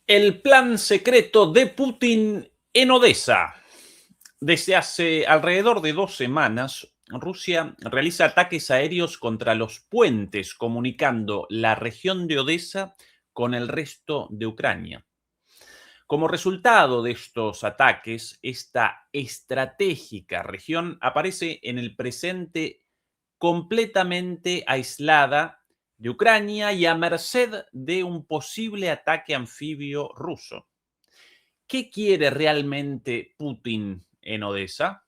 El plan secreto de Putin en Odessa. Desde hace alrededor de 2 semanas, Rusia realiza ataques aéreos contra los puentes comunicando la región de Odessa con el resto de Ucrania. Como resultado de estos ataques, esta estratégica región aparece en el presente completamente aislada de Ucrania y a merced de un posible ataque anfibio ruso. ¿Qué quiere realmente Putin en Odessa?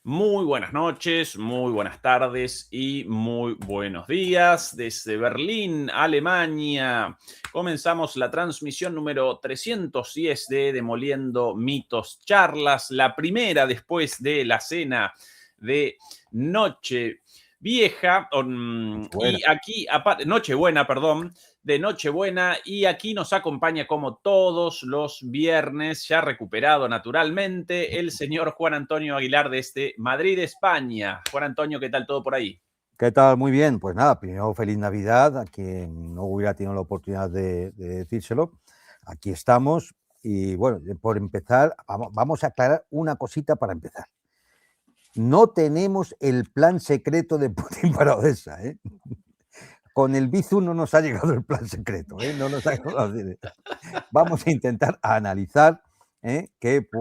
Muy buenas noches, muy buenas tardes y muy buenos días. Desde Berlín, Alemania, comenzamos la transmisión número 310 de Demoliendo Mitos Charlas, la primera después de la cena de Noche Vieja, Buena. y aquí, Nochebuena, perdón, de Nochebuena, y aquí nos acompaña como todos los viernes, ya recuperado naturalmente, el señor Juan Antonio Aguilar desde Madrid, España. Juan Antonio, ¿qué tal todo por ahí? ¿Qué tal? Muy bien. Pues nada, primero feliz Navidad a quien no hubiera tenido la oportunidad de decírselo. Aquí estamos y bueno, por empezar, vamos a aclarar una cosita para empezar. No tenemos el plan secreto de Putin para Odessa, ¿eh? Con el Bizum no nos ha llegado el plan secreto, ¿eh? No nos ha llegado. Vamos a intentar analizar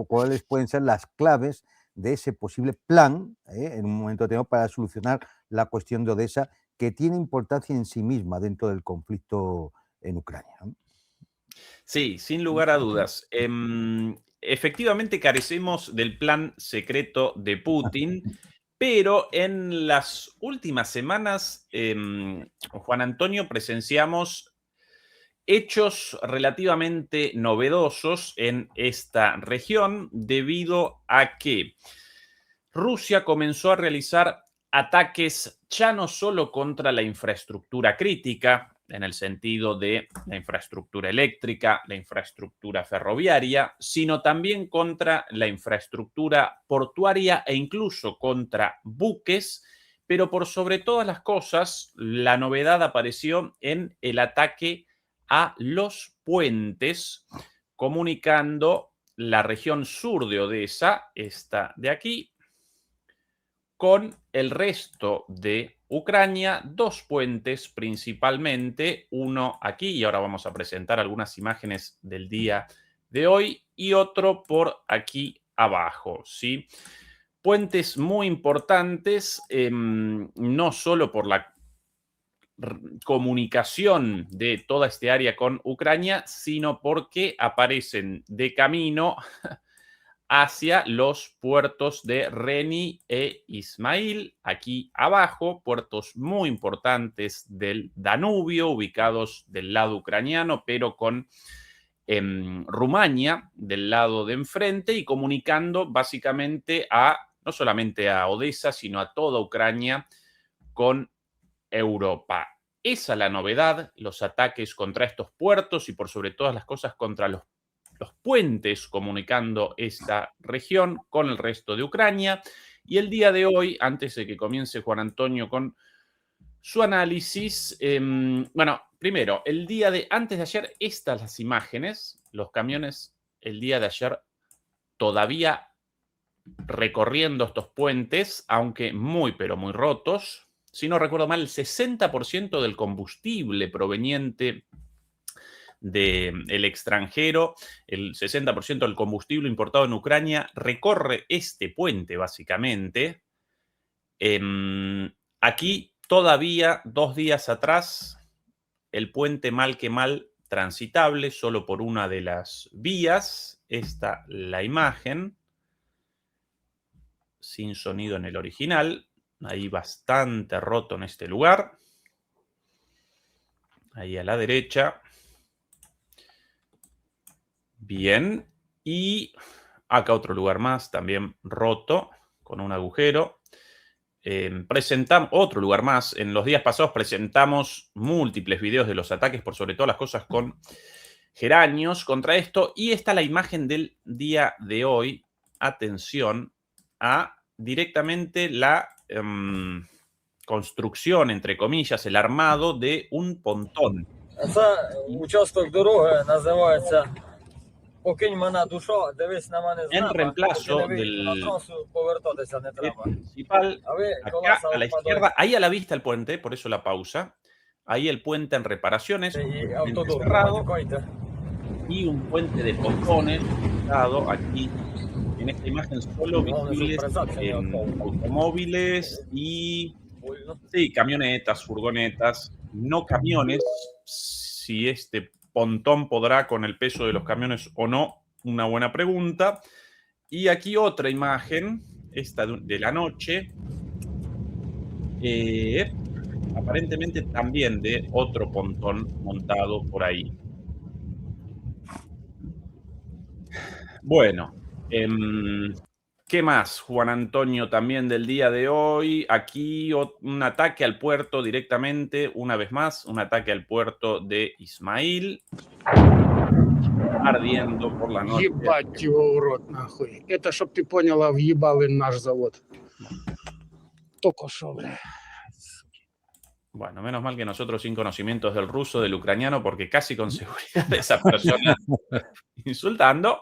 cuáles pueden ser las claves de ese posible plan en un momento determinado para solucionar la cuestión de Odessa, que tiene importancia en sí misma dentro del conflicto en Ucrania, ¿no? Sí, sin lugar a dudas. Efectivamente carecemos del plan secreto de Putin, pero en las últimas semanas, Juan Antonio, presenciamos hechos relativamente novedosos en esta región debido a que Rusia comenzó a realizar ataques ya no solo contra la infraestructura crítica, en el sentido de la infraestructura eléctrica, la infraestructura ferroviaria, sino también contra la infraestructura portuaria e incluso contra buques, pero por sobre todas las cosas, la novedad apareció en el ataque a los puentes, comunicando la región sur de Odessa, esta de aquí, con el resto de Ucrania, dos puentes principalmente, uno aquí, y ahora vamos a presentar algunas imágenes del día de hoy, y otro por aquí abajo, ¿sí? Puentes muy importantes, no solo por la comunicación de toda este área con Ucrania, sino porque aparecen de camino hacia los puertos de Reni e Ismail, aquí abajo, puertos muy importantes del Danubio, ubicados del lado ucraniano, pero con Rumania del lado de enfrente y comunicando básicamente no solamente a Odessa, sino a toda Ucrania con Europa. Esa es la novedad, los ataques contra estos puertos y por sobre todas las cosas contra los puentes comunicando esta región con el resto de Ucrania. Y el día de hoy, antes de que comience Juan Antonio con su análisis, bueno, primero, antes de ayer, estas las imágenes, los camiones el día de ayer todavía recorriendo estos puentes, aunque muy, pero muy rotos. Si no recuerdo mal, el 60% del combustible proveniente del extranjero, el 60% del combustible importado en Ucrania recorre este puente, básicamente. Aquí, todavía 2 días atrás, el puente mal que mal transitable, solo por una de las vías. Esta la imagen, sin sonido en el original. Ahí bastante roto en este lugar. Ahí a la derecha. Bien. Y acá otro lugar más, también roto, con un agujero. Presentamos otro lugar más. En los días pasados presentamos múltiples videos de los ataques, por sobre todas las cosas con geranios contra esto. Y esta es la imagen del día de hoy. Atención a directamente la construcción, entre comillas, el armado de un pontón. Це участок дороги називається «Покинь мене душа, дивись на мене з En неба, поки не reemplazo вийду на del трасу, повертатися не треба». principal, А ви acá колеса a la впадають izquierda, ahí a la vista el puente, por eso la pausa. Ahí el puente en reparaciones, і completamente автодор не cerrado, матюкайте. y un puente de pontones ubicado aquí. En esta imagen solo Головне, щоб visibles передача не відпав. automóviles y, Больно. sí, camionetas, furgonetas, no camiones. Si este pontón podrá con el peso de los camiones o no, una buena pregunta. Y aquí otra imagen, esta de la noche, aparentemente también de otro pontón montado por ahí. Bueno, ¿qué más, Juan Antonio, también del día de hoy? Aquí un ataque al puerto directamente, una vez más, un ataque al puerto de Ismail, ardiendo por la noche. Ебать его в рот, нахуй. Это, чтоб ты поняла, въебал им наш завод. Только что, бля. Bueno, menos mal que nosotros sin conocimientos del ruso, del ucraniano, porque casi con seguridad esa persona insultando.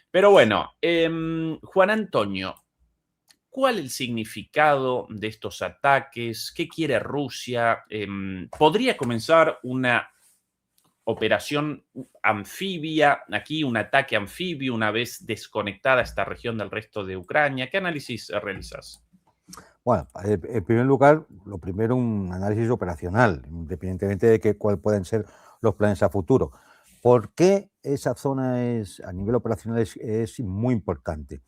Pero bueno, Juan Antonio, ¿cuál es el significado de estos ataques? ¿Qué quiere Rusia? ¿Podría comenzar una operación anfibia, aquí un ataque anfibio una vez desconectada esta región del resto de Ucrania? ¿Qué análisis realizas? Bueno, en primer lugar, lo primero, un análisis operacional, independientemente de cuáles pueden ser los planes a futuro. ¿Por qué esa zona a nivel operacional es muy importante?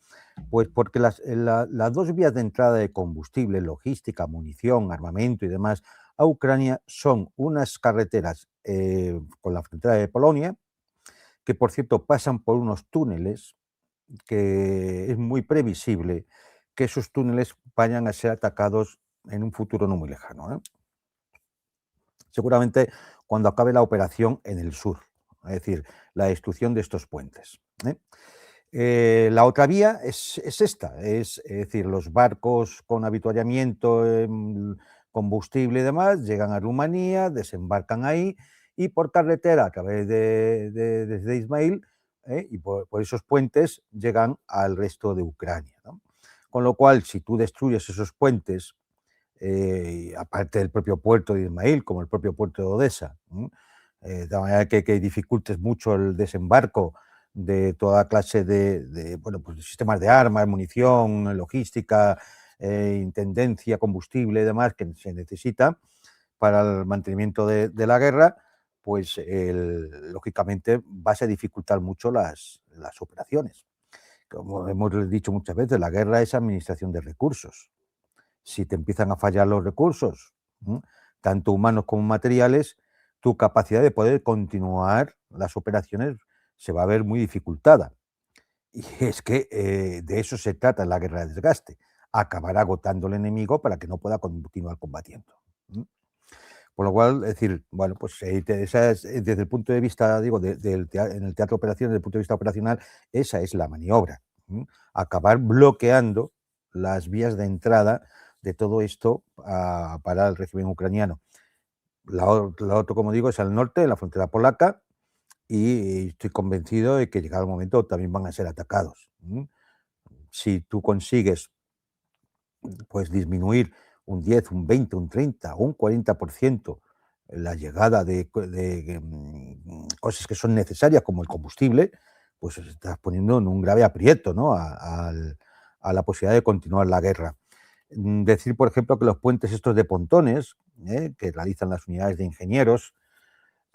Pues porque las dos vías de entrada de combustible, logística, munición, armamento y demás a Ucrania son unas carreteras con la frontera de Polonia, que por cierto pasan por unos túneles que es muy previsible que esos túneles vayan a ser atacados en un futuro no muy lejano, ¿eh? Seguramente cuando acabe la operación en el sur, es decir, la destrucción de estos puentes, ¿eh? La otra vía es esta, es decir, los barcos con avituallamiento, combustible y demás, llegan a Rumanía, desembarcan ahí y por carretera a través desde Ismail y por esos puentes llegan al resto de Ucrania, ¿no? Con lo cual, si tú destruyes esos puentes, aparte del propio puerto de Ismail, como el propio puerto de Odessa, de manera que dificultes mucho el desembarco de toda clase de bueno, pues sistemas de armas, munición, logística, intendencia, combustible y demás que se necesita para el mantenimiento de la guerra, pues lógicamente vas a dificultar mucho las operaciones. Como hemos dicho muchas veces, la guerra es administración de recursos. Si te empiezan a fallar los recursos, tanto humanos como materiales, tu capacidad de poder continuar las operaciones se va a ver muy dificultada. Y es que de eso se trata la guerra de desgaste, acabar agotando al enemigo para que no pueda continuar combatiendo. Por lo cual, es decir, bueno, pues desde el punto de vista, digo, en el teatro de operaciones, desde el punto de vista operacional, esa es la maniobra. Acabar bloqueando las vías de entrada de todo esto para el régimen ucraniano. La otra, como digo, es al norte, en la frontera polaca, y estoy convencido de que llegado el momento también van a ser atacados. Si tú consigues pues disminuir un 10, un 20, un 30 o un 40% la llegada de cosas que son necesarias como el combustible, pues estás poniendo en un grave aprieto, ¿no? a la posibilidad de continuar la guerra. Decir, por ejemplo, que los puentes estos de pontones que realizan las unidades de ingenieros,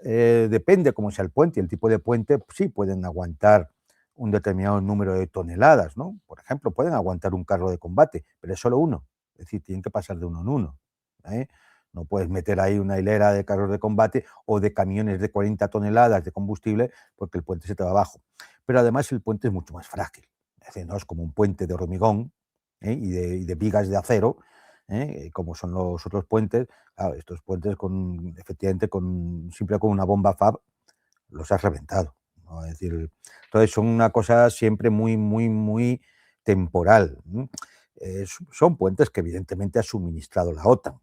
depende cómo sea el puente y el tipo de puente, pues sí pueden aguantar un determinado número de toneladas, ¿no? Por ejemplo, pueden aguantar un carro de combate, pero es solo uno. Es decir, tienen que pasar de uno en uno, ¿eh? No puedes meter ahí una hilera de carros de combate o de camiones de 40 toneladas de combustible porque el puente se te va abajo. Pero además el puente es mucho más frágil. Es decir, no es como un puente de hormigón y de vigas de acero, como son los otros puentes. Claro, estos puentes efectivamente siempre con una bomba FAB los has reventado, ¿no? Es decir, entonces son una cosa siempre muy, muy, muy temporal. Son puentes que evidentemente ha suministrado la OTAN.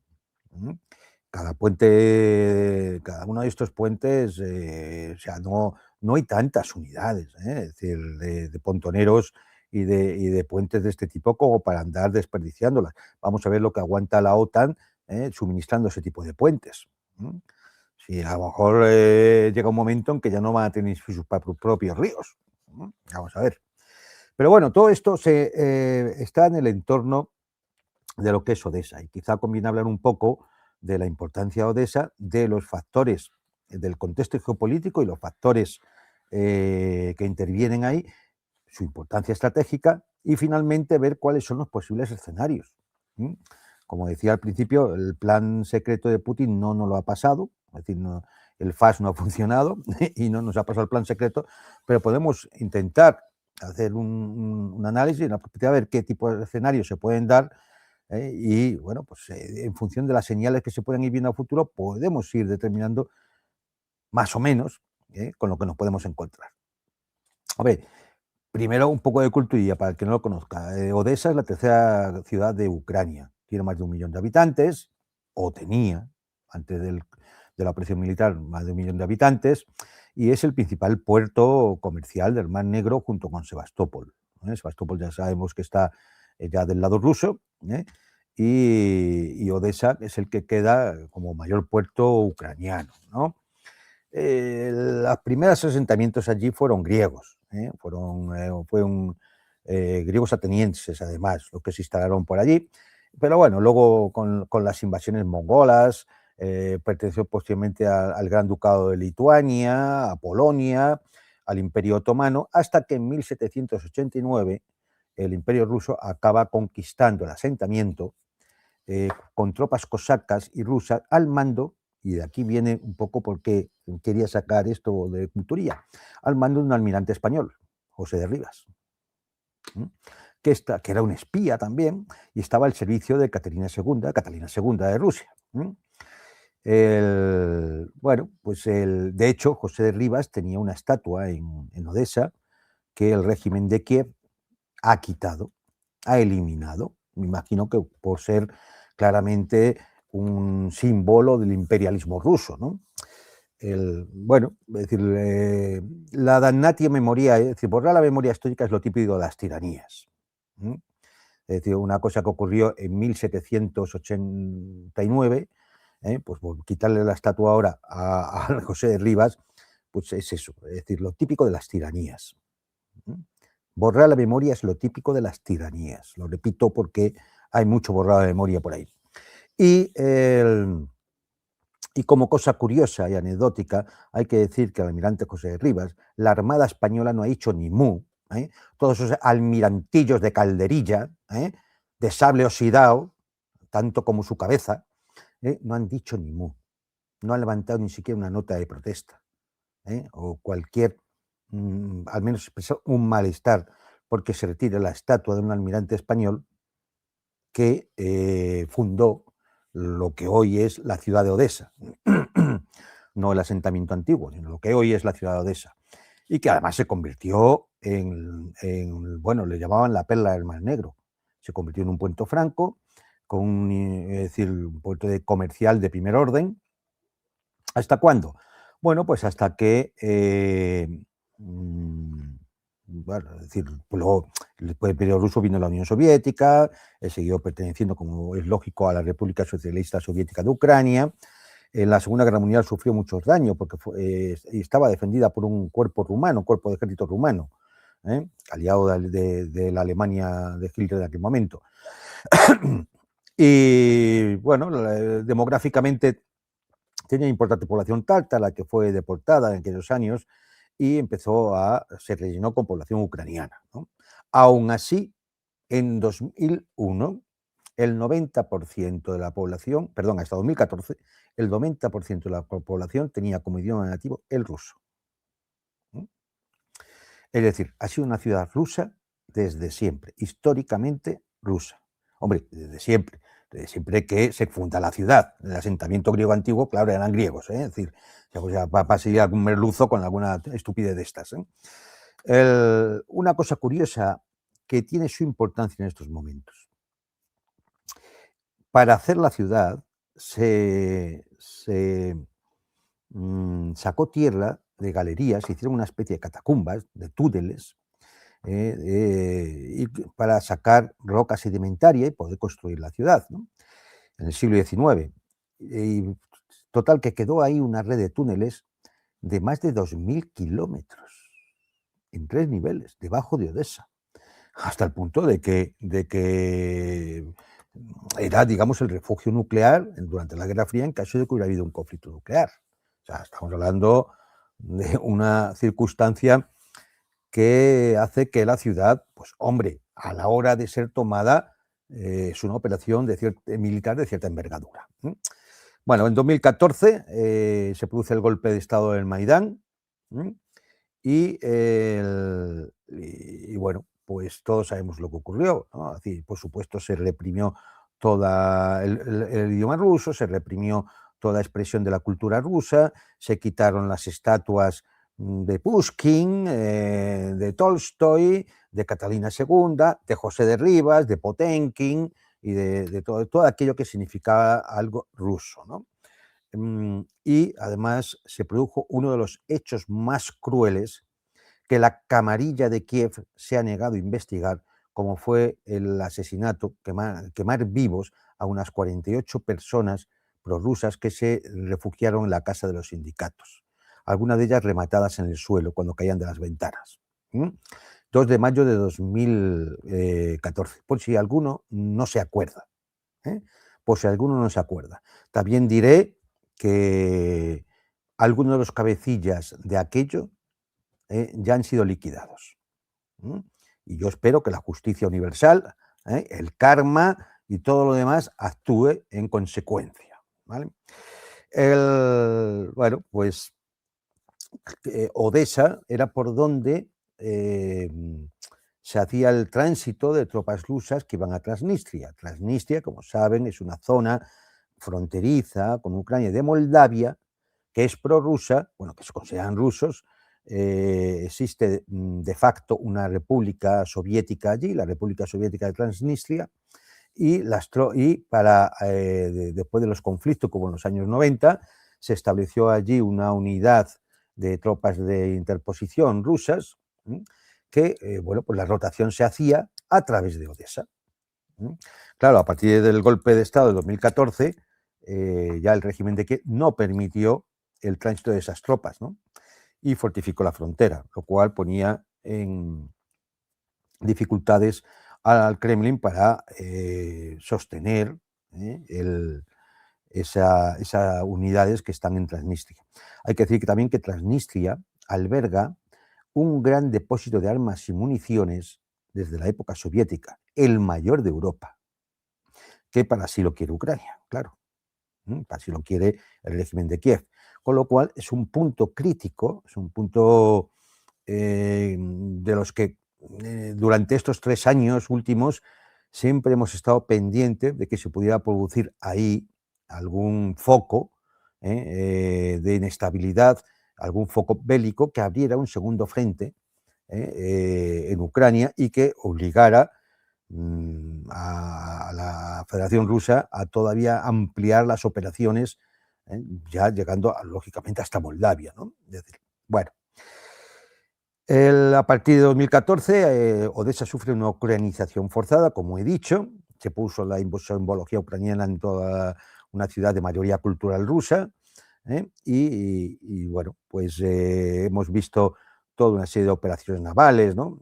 cada puente, cada uno de estos puentes, o sea, no hay tantas unidades, es decir, de pontoneros y de puentes de este tipo como para andar desperdiciándolas. Vamos a ver lo que aguanta la OTAN suministrando ese tipo de puentes. Si a lo mejor llega un momento en que ya no van a tener sus propios ríos. Vamos a ver. Pero bueno, todo esto está en el entorno de lo que es Odesa, y quizá conviene hablar un poco de la importancia de Odesa, de los factores del contexto geopolítico y los factores que intervienen ahí, su importancia estratégica, y finalmente ver cuáles son los posibles escenarios. Como decía al principio, el plan secreto de Putin no nos lo ha pasado, es decir, el FAS no ha funcionado y no nos ha pasado el plan secreto, pero podemos intentar hacer un análisis en la perspectiva de ver qué tipo de escenarios se pueden dar. Y bueno, pues en función de las señales que se puedan ir viendo a futuro, podemos ir determinando más o menos con lo que nos podemos encontrar. A ver, primero un poco de culturilla para el que no lo conozca. Odesa es la tercera ciudad de Ucrania, tiene más de 1 millón de habitantes, o tenía, antes de la operación militar, más de 1 millón de habitantes, y es el principal puerto comercial del Mar Negro junto con Sebastopol. Sebastopol ya sabemos que está ya del lado ruso, y Odesa es el que queda como mayor puerto ucraniano, ¿no? Los primeros asentamientos allí fueron griegos, fueron griegos atenienses, además, los que se instalaron por allí. Pero bueno, luego con las invasiones mongolas, perteneció posteriormente al Gran Ducado de Lituania, a Polonia, al Imperio Otomano, hasta que en 1789 el Imperio Ruso acaba conquistando el asentamiento con tropas cosacas y rusas al mando, y de aquí viene un poco por qué quería sacar esto de culturilla, al mando de un almirante español, José de Rivas, que era un espía también y estaba al servicio de Catalina II de Rusia. Bueno, pues de hecho, José de Rivas tenía una estatua en Odesa que el régimen de Kiev ha quitado, ha eliminado. Me imagino que por ser claramente un símbolo del imperialismo ruso, ¿no? Bueno, es decir, la damnatio memoria, es decir, borrar la memoria histórica es lo típico de las tiranías. Es decir, una cosa que ocurrió en 1789, pues por quitarle la estatua ahora a José de Rivas, pues es eso, es decir, lo típico de las tiranías. Borrar la memoria es lo típico de las tiranías. Lo repito porque hay mucho borrado de memoria por ahí. Y como cosa curiosa y anecdótica, hay que decir que el almirante José de Rivas, la Armada Española no ha dicho ni mu. Todos esos almirantillos de calderilla, de sable oxidado, tanto como su cabeza, no han dicho ni mu. No han levantado ni siquiera una nota de protesta. O cualquier, al menos expresar un malestar porque se retire la estatua de un almirante español que fundó lo que hoy es la ciudad de Odesa, no el asentamiento antiguo, sino lo que hoy es la ciudad de Odesa, y que además se convirtió bueno, le llamaban la perla del Mar Negro, se convirtió en un puerto franco, es decir, un puerto comercial de primer orden. ¿Hasta cuándo? Bueno, pues hasta que bueno, es decir, luego después del periodo ruso vino la Unión Soviética, siguió perteneciendo, como es lógico, a la República Socialista Soviética de Ucrania. En la Segunda Guerra Mundial sufrió muchos daños porque estaba defendida por un cuerpo rumano, un cuerpo de ejército rumano, aliado de la Alemania de Hitler en aquel momento. Y bueno, demográficamente tenía importante población tártara que fue deportada en aquellos años y se rellenó con población ucraniana, ¿no? Aún así, en 2001, el 90% de la población, perdón, hasta 2014, el 90% de la población tenía como idioma nativo el ruso. Es decir, ha sido una ciudad rusa desde siempre, históricamente rusa. Hombre, desde siempre que se funda la ciudad. El asentamiento griego antiguo, claro, eran griegos, es decir, va a seguir algún merluzo con alguna estupidez de estas. Una cosa curiosa que tiene su importancia en estos momentos. Para hacer la ciudad se sacó tierra de galerías, se hicieron una especie de catacumbas, de túneles, para sacar roca sedimentaria y poder construir la ciudad, ¿no? En el siglo XIX. Y total, que quedó ahí una red de túneles de más de 2000 kilómetros en 3 niveles, debajo de Odessa, hasta el punto de que era, digamos, el refugio nuclear durante la Guerra Fría en caso de que hubiera habido un conflicto nuclear. O sea, estamos hablando de una circunstancia que hace que la ciudad, pues hombre, a la hora de ser tomada, es una operación militar de cierta envergadura. Bueno, en 2014 se produce el golpe de Estado del Maidán, y bueno, pues todos sabemos lo que ocurrió, ¿no? Es decir, por supuesto, se reprimió todo el idioma ruso, se reprimió toda expresión de la cultura rusa, se quitaron las estatuas de Pushkin, de Tolstoy, de Catalina II, de José de Rivas, de Potenkin y de todo aquello que significaba algo ruso, ¿no? Y además se produjo uno de los hechos más crueles que la camarilla de Kiev se ha negado a investigar, como fue el asesinato, quemar vivos a unas 48 personas prorrusas que se refugiaron en la casa de los sindicatos, algunas de ellas rematadas en el suelo cuando caían de las ventanas. 2 de mayo de 2014, por si alguno no se acuerda. Por si alguno no se acuerda. También diré que algunos de los cabecillas de aquello ya han sido liquidados. Y yo espero que la justicia universal, el karma y todo lo demás actúe en consecuencia, ¿vale? Bueno, pues Odessa era por donde se hacía el tránsito de tropas rusas que iban a Transnistria. Transnistria, como saben, es una zona fronteriza con Ucrania y de Moldavia, que es prorrusa, bueno, que se consideran rusos. Existe de facto una república soviética allí, la República Soviética de Transnistria, y después de los conflictos, como en los años 90, se estableció allí una unidad de tropas de interposición rusas, que, bueno, pues la rotación se hacía a través de Odessa. Claro, a partir del golpe de Estado de 2014, ya el régimen de Kiev no permitió el tránsito de esas tropas, ¿no? Y fortificó la frontera, lo cual ponía en dificultades al Kremlin para sostener esas unidades que están en Transnistria. Hay que decir que también que Transnistria alberga un gran depósito de armas y municiones desde la época soviética, el mayor de Europa, que para sí lo quiere Ucrania, claro, para sí lo quiere el régimen de Kiev. Con lo cual es un punto crítico, es un punto de los que durante estos 3 años últimos siempre hemos estado pendientes de que se pudiera producir ahí algún foco de inestabilidad, algún foco bélico que abriera un segundo frente en Ucrania y que obligara a la Federación Rusa a todavía ampliar las operaciones, ya llegando lógicamente hasta Moldavia, ¿no? Es decir, bueno, a partir de 2014 Odessa sufre una ucranización forzada, como he dicho, se puso la simbología ucraniana en toda una ciudad de mayoría cultural rusa, y bueno, pues hemos visto toda una serie de operaciones navales, ¿no?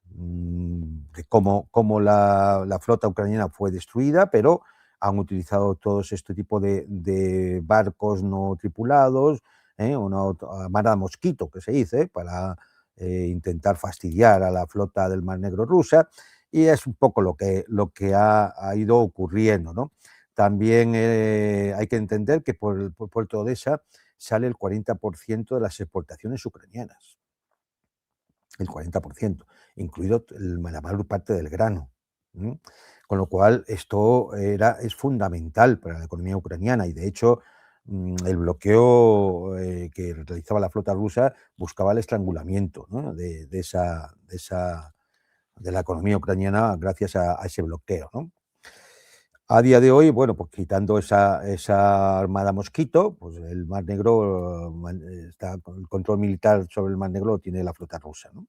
De cómo la flota ucraniana fue destruida, pero han utilizado todos este tipo de barcos no tripulados, una armada mosquito, que se dice, para intentar fastidiar a la flota del Mar Negro rusa, y es un poco lo que ha ido ocurriendo, ¿no? También hay que entender que por el puerto de Odessa sale el 40% de las exportaciones ucranianas. El 40%, incluido la mayor parte del grano. Con lo cual, esto es fundamental para la economía ucraniana y, de hecho, el bloqueo que realizaba la flota rusa buscaba el estrangulamiento, ¿no? de la economía ucraniana gracias a ese bloqueo, ¿no? A día de hoy, bueno, pues quitando esa armada Mosquito, pues el Mar Negro está con el control militar sobre el Mar Negro lo tiene la flota rusa, ¿no?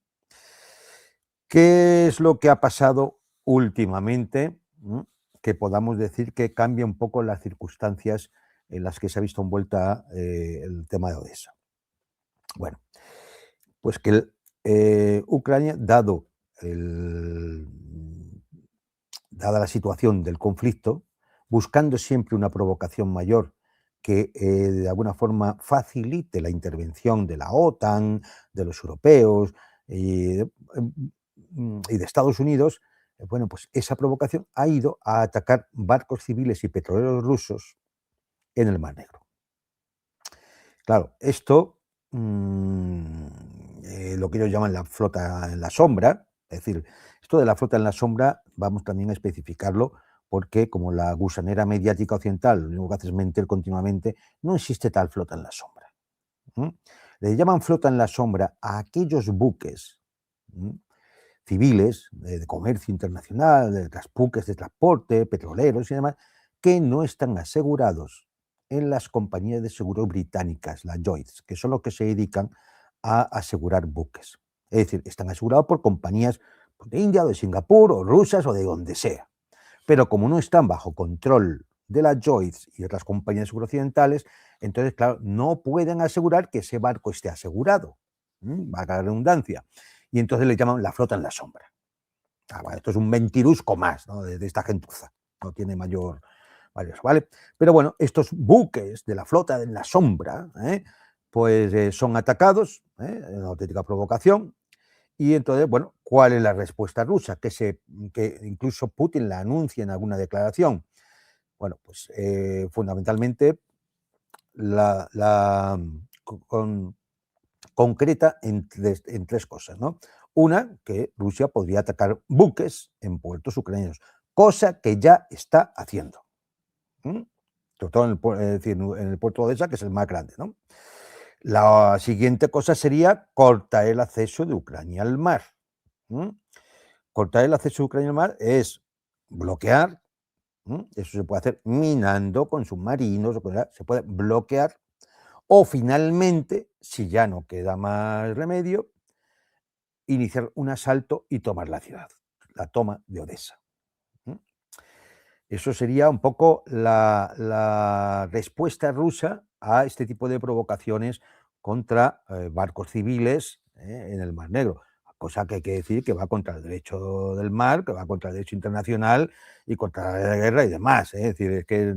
¿Qué es lo que ha pasado últimamente? Que podamos decir que cambia un poco las circunstancias en las que se ha visto envuelta el tema de Odessa. Bueno, pues que Ucrania, dada la situación del conflicto, buscando siempre una provocación mayor que de alguna forma facilite la intervención de la OTAN, de los europeos y de Estados Unidos, bueno, pues esa provocación ha ido a atacar barcos civiles y petroleros rusos en el Mar Negro. Claro, esto, lo que ellos llaman la flota en la sombra, es decir, esto de la flota en la sombra vamos también a especificarlo porque como la gusanera mediática occidental lo único que hace es mentir continuamente, no existe tal flota en la sombra. Le llaman flota en la sombra a aquellos buques civiles de comercio internacional, de buques de transporte, petroleros y demás, que no están asegurados en las compañías de seguro británicas, las Lloyds, que son los que se dedican a asegurar buques. Es decir, están asegurados por compañías de India, o de Singapur, o rusas, o de donde sea. Pero como no están bajo control de las Lloyds y otras compañías de seguro occidentales, entonces, claro, no pueden asegurar que ese barco esté asegurado. Valga la redundancia. Y entonces le llaman la flota en la sombra. Bueno, esto es un mentirusco más, ¿no? de esta gentuza. No tiene mayor valioso, ¿vale? Pero bueno, estos buques de la flota en la sombra, pues son atacados, una auténtica provocación. Y entonces, bueno, ¿cuál es la respuesta rusa? Que incluso Putin la anuncia en alguna declaración. Bueno, pues fundamentalmente concreta en tres cosas, ¿no? Una, que Rusia podría atacar buques en puertos ucranianos, cosa que ya está haciendo. Sobre todo en el puerto de Odessa, que es el más grande, ¿no? La siguiente cosa sería cortar el acceso de Ucrania al mar. Cortar el acceso de Ucrania al mar es bloquear, eso se puede hacer minando con submarinos, se puede bloquear, o finalmente, si ya no queda más remedio, iniciar un asalto y tomar la ciudad, la toma de Odessa. Eso sería un poco la respuesta rusa a este tipo de provocaciones contra barcos civiles en el Mar Negro. Cosa que hay que decir que va contra el derecho del mar, que va contra el derecho internacional y contra la guerra y demás. Es decir, es que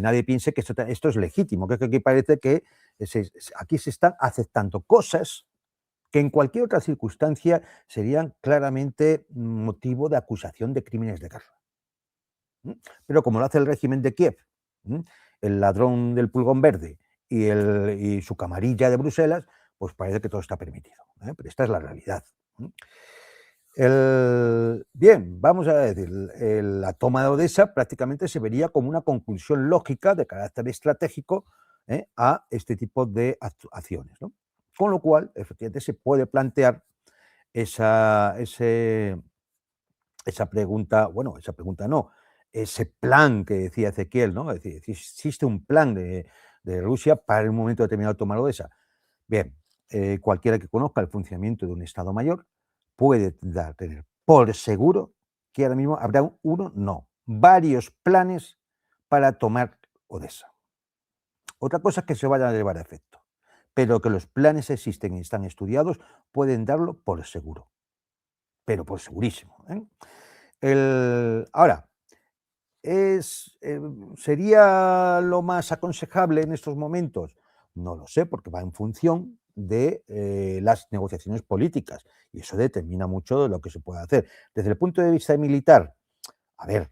nadie piense que esto es legítimo, que aquí parece que aquí se están aceptando cosas que en cualquier otra circunstancia serían claramente motivo de acusación de crímenes de guerra. Pero como lo hace el régimen de Kiev, el ladrón del pulgón verde y su camarilla de Bruselas, pues parece que todo está permitido. Pero esta es la realidad. Bien, vamos a decir, la toma de Odessa prácticamente se vería como una conclusión lógica de carácter estratégico a este tipo de acciones, ¿no? Con lo cual, efectivamente, se puede plantear esa pregunta, bueno, esa pregunta no, ese plan que decía Ezequiel, ¿no? Es decir, existe un plan de Rusia para un momento determinado tomar Odessa. Bien, cualquiera que conozca el funcionamiento de un Estado Mayor puede tener por seguro que ahora mismo habrá varios planes para tomar Odessa. Otra cosa es que se vayan a llevar a efecto, pero que los planes existen y están estudiados, pueden darlo por seguro, pero por segurísimo. Ahora, ¿sería lo más aconsejable en estos momentos? No lo sé, porque va en función de las negociaciones políticas y eso determina mucho de lo que se puede hacer. Desde el punto de vista militar, a ver,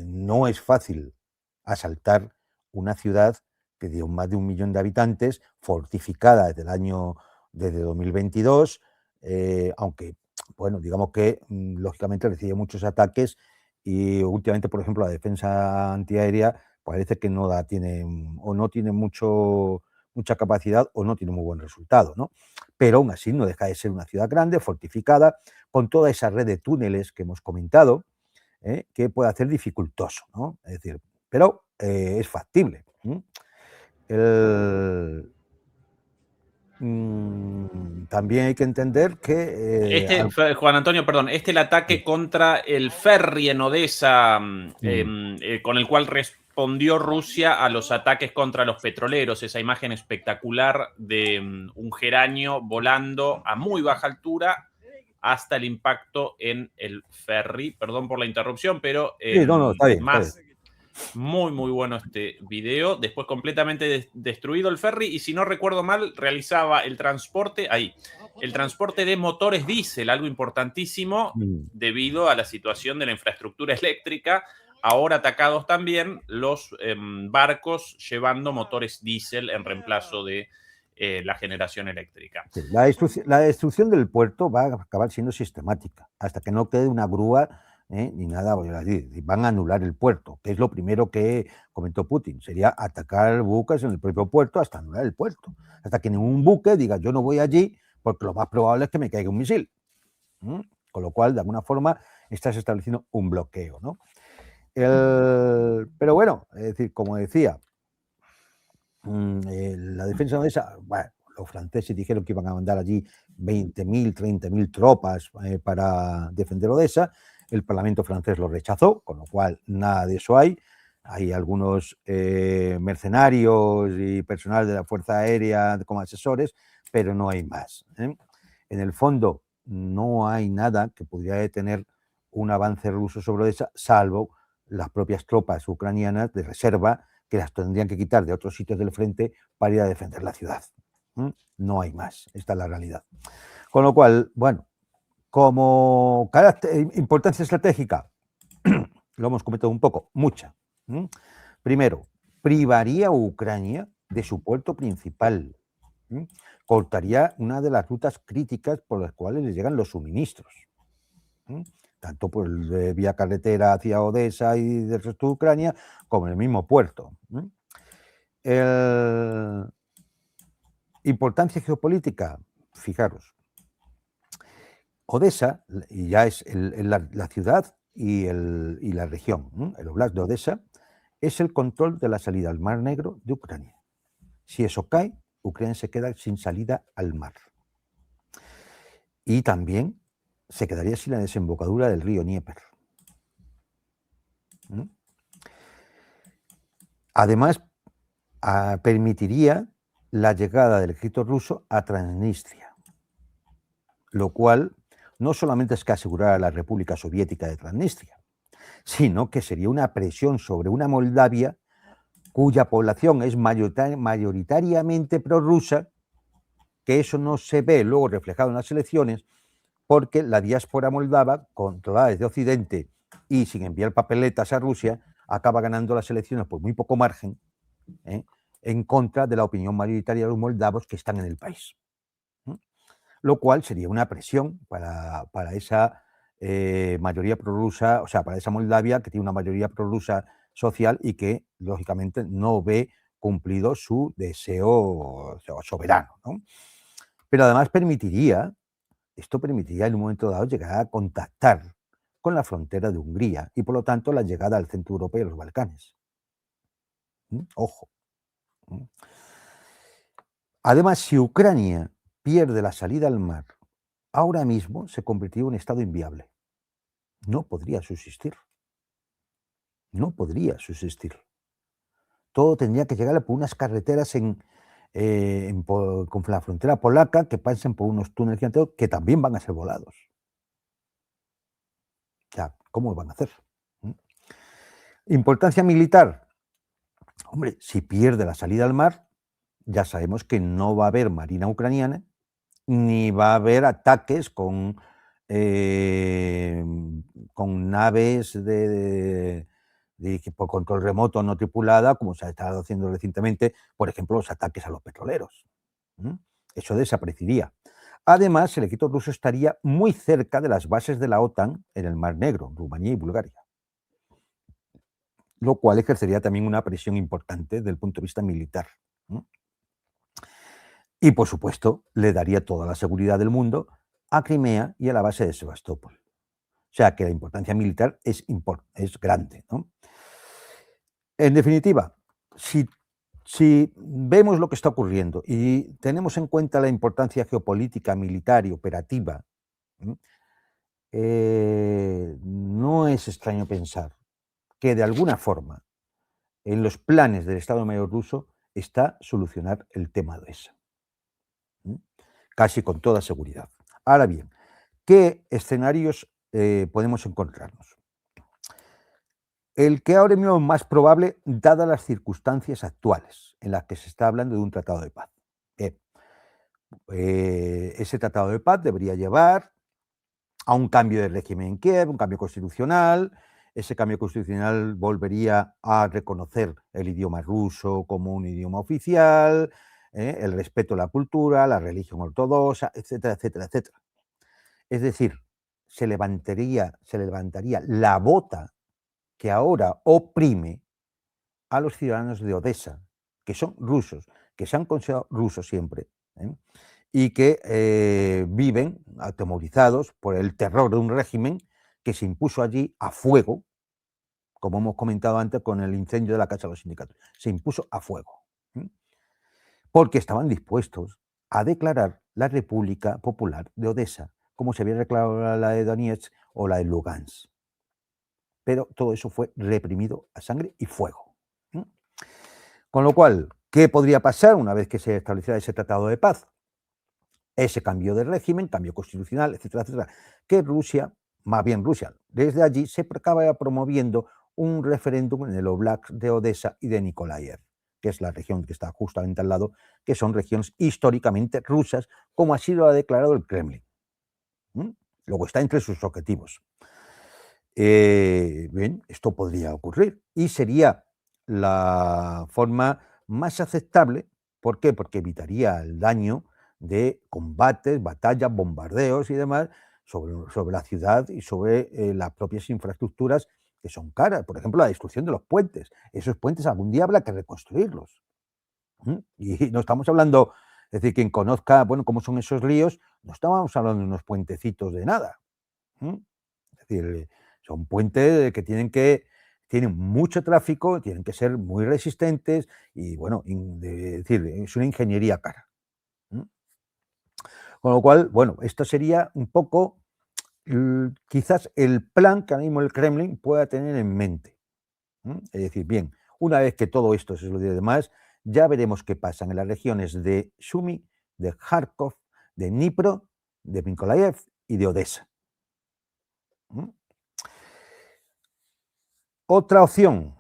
no es fácil asaltar una ciudad que dio más de 1 millón de habitantes, fortificada desde 2022, aunque, bueno, digamos que lógicamente recibe muchos ataques y últimamente, por ejemplo, la defensa antiaérea parece que no tiene mucha capacidad o no tiene muy buen resultado, ¿no? Pero aún así no deja de ser una ciudad grande, fortificada, con toda esa red de túneles que hemos comentado, que puede hacer dificultoso, ¿no? Es decir, pero es factible. También hay que entender que... Juan Antonio, perdón, el ataque contra el ferry en Odessa, con el cual respondió Rusia a los ataques contra los petroleros, esa imagen espectacular de un geranio volando a muy baja altura hasta el impacto en el ferry. Perdón por la interrupción, pero sí, no, está bien, más... está bien. Muy, muy bueno este video. Después completamente destruido el ferry y si no recuerdo mal, realizaba el transporte el transporte de motores diésel, algo importantísimo debido a la situación de la infraestructura eléctrica. Ahora atacados también los barcos llevando motores diésel en reemplazo de la generación eléctrica. Sí, la destrucción del puerto va a acabar siendo sistemática, hasta que no quede una grúa ni nada, van a anular el puerto, que es lo primero que comentó Putin, sería atacar buques en el propio puerto hasta anular el puerto, hasta que ningún buque diga yo no voy allí porque lo más probable es que me caiga un misil. Con lo cual, de alguna forma, estás estableciendo un bloqueo, ¿no? Pero bueno, es decir, como decía, la defensa de esa, bueno, los franceses dijeron que iban a mandar allí 20.000, 30.000 tropas para defender Odessa. El Parlamento francés lo rechazó, con lo cual nada de eso hay. Hay algunos mercenarios y personal de la Fuerza Aérea como asesores, pero no hay más. En el fondo, no hay nada que pudiera detener un avance ruso sobre Odessa, salvo las propias tropas ucranianas de reserva que las tendrían que quitar de otros sitios del frente para ir a defender la ciudad. No hay más, esta es la realidad. Con lo cual, bueno, como importancia estratégica, lo hemos comentado un poco, mucha. Primero, privaría a Ucrania de su puerto principal, cortaría una de las rutas críticas por las cuales les llegan los suministros, tanto por vía carretera hacia Odessa y del resto de Ucrania, como en el mismo puerto. Importancia geopolítica, fijaros. Odessa ya es la ciudad y la región, el Oblast de Odessa, es el control de la salida al Mar Negro de Ucrania. Si eso cae, Ucrania se queda sin salida al mar. Y también se quedaría sin la desembocadura del río Dnieper. Además, permitiría la llegada del ejército ruso a Transnistria, lo cual no solamente es que asegurara a la República Soviética de Transnistria, sino que sería una presión sobre una Moldavia cuya población es mayoritariamente prorrusa, que eso no se ve luego reflejado en las elecciones, porque la diáspora moldava, controlada desde Occidente y sin enviar papeletas a Rusia, acaba ganando las elecciones por muy poco margen, en contra de la opinión mayoritaria de los moldavos que están en el país. Lo cual sería una presión para esa mayoría prorrusa, o sea, para esa Moldavia que tiene una mayoría prorrusa social y que, lógicamente, no ve cumplido su deseo soberano, ¿no? Pero además esto permitiría en un momento dado llegar a contactar con la frontera de Hungría y, por lo tanto, la llegada al centro europeo y a los Balcanes. Ojo. Además, si Ucrania pierde la salida al mar, ahora mismo se convertiría en un estado inviable. No podría subsistir. No podría subsistir. Todo tendría que llegar por unas carreteras con la frontera polaca que pasen por unos túneles gigantes que también van a ser volados. O sea, ¿cómo van a hacer? Importancia militar. Hombre, si pierde la salida al mar, ya sabemos que no va a haber marina ucraniana, ni va a haber ataques con naves por control remoto no tripulada, como se ha estado haciendo recientemente, por ejemplo, los ataques a los petroleros. Eso desaparecería. Además, el ejército ruso estaría muy cerca de las bases de la OTAN en el Mar Negro, Rumanía y Bulgaria, lo cual ejercería también una presión importante desde el punto de vista militar. Y, por supuesto, le daría toda la seguridad del mundo a Crimea y a la base de Sebastopol. sea que la importancia militar es grande, ¿no? En definitiva, si vemos lo que está ocurriendo y tenemos en cuenta la importancia geopolítica, militar y operativa, no es extraño pensar que de alguna forma en los planes del Estado Mayor ruso está solucionar el tema de Odessa, casi con toda seguridad. Ahora bien, ¿qué escenarios podemos encontrarnos? El que ahora mismo es más probable, dadas las circunstancias actuales en las que se está hablando de un tratado de paz. Ese tratado de paz debería llevar a un cambio de régimen en Kiev, un cambio constitucional. Ese cambio constitucional volvería a reconocer el idioma ruso como un idioma oficial, el respeto a la cultura, la religión ortodoxa, etcétera, etcétera, etcétera. Es decir, se levantaría la bota que ahora oprime a los ciudadanos de Odessa, que son rusos, que se han considerado rusos siempre, y que viven atemorizados por el terror de un régimen que se impuso allí a fuego, como hemos comentado antes con el incendio de la Casa de los Sindicatos. Se impuso a fuego, porque estaban dispuestos a declarar la República Popular de Odessa, como se había declarado la de Donetsk o la de Lugansk. Pero todo eso fue reprimido a sangre y fuego. Con lo cual, ¿qué podría pasar una vez que se estableciera ese tratado de paz? Ese cambio de régimen, cambio constitucional, etcétera, etcétera, que Rusia, más bien Rusia, desde allí se acaba promoviendo un referéndum en el Oblast de Odessa y de Nikolaev, que es la región que está justamente al lado, que son regiones históricamente rusas, como así lo ha declarado el Kremlin. Luego está entre sus objetivos. Bien, esto podría ocurrir y sería la forma más aceptable. ¿Por qué? Porque evitaría el daño de combates, batallas, bombardeos y demás sobre la ciudad y sobre las propias infraestructuras que son caras. Por ejemplo, la destrucción de los puentes. Esos puentes algún día habrá que reconstruirlos. Y no estamos hablando, es decir, quien conozca, bueno, cómo son esos ríos, no estamos hablando de unos puentecitos de nada. Es decir, son puentes que tienen mucho tráfico, tienen que ser muy resistentes y, bueno, es decir, es una ingeniería cara. Con lo cual, bueno, esto sería un poco quizás el plan que ahora mismo el Kremlin pueda tener en mente. Es decir, bien, una vez que todo esto se lo dio demás, ya veremos qué pasa en las regiones de Sumy, de Kharkov, de Dnipro, de Mykolaiv y de Odessa. Otra opción,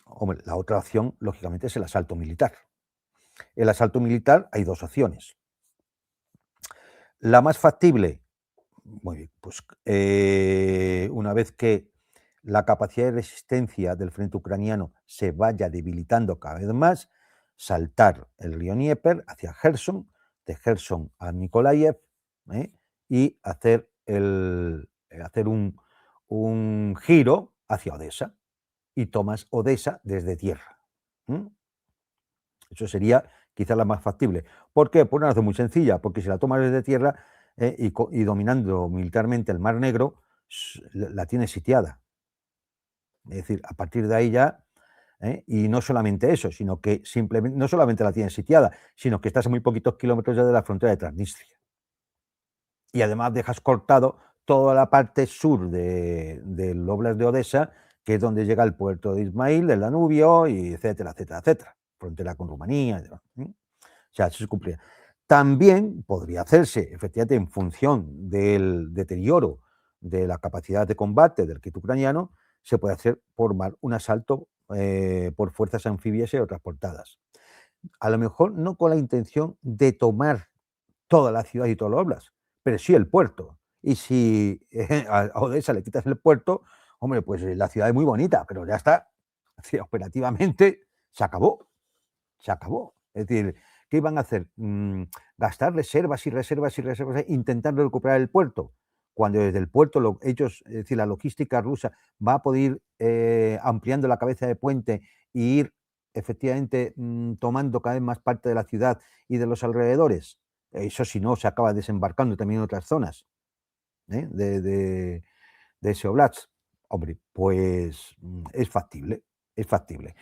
hombre, la otra opción, lógicamente, es el asalto militar. El asalto militar hay dos opciones. La más factible, muy bien, pues una vez que la capacidad de resistencia del frente ucraniano se vaya debilitando cada vez más, saltar el río Dnieper hacia Gerson, de Gerson a Nikolaev, y hacer un giro hacia Odessa y tomas Odessa desde tierra. Eso sería quizás la más factible. ¿Por qué? Por una razón muy sencilla, porque si la tomas desde tierra y dominando militarmente el Mar Negro, la tienes sitiada. Es decir, a partir de ahí ya, y no solamente eso, sino que simplemente, no solamente la tienes sitiada, sino que estás a muy poquitos kilómetros ya de la frontera de Transnistria. Y además dejas cortado toda la parte sur del Oblast de Odessa, que es donde llega el puerto de Ismail, del Danubio, y etcétera, etcétera, etcétera. Frontera con Rumanía. O sea, eso se cumplía. También podría hacerse, efectivamente, en función del deterioro de la capacidad de combate del kit ucraniano, se puede hacer por mar un asalto por fuerzas anfibias y transportadas. A lo mejor no con la intención de tomar toda la ciudad y todo lo Oblast, pero sí el puerto. Y si a Odessa le quitas el puerto, hombre, pues la ciudad es muy bonita, pero ya está. Operativamente se acabó. Se acabó. Es decir, ¿qué iban a hacer? Gastar reservas y reservas y reservas intentando recuperar el puerto, cuando desde el puerto ellos, es decir, la logística rusa va a poder ir ampliando la cabeza de puente e ir efectivamente tomando cada vez más parte de la ciudad y de los alrededores. Eso si no, se acaba desembarcando también en otras zonas de de ese Oblast. Hombre, pues es factible, es factible.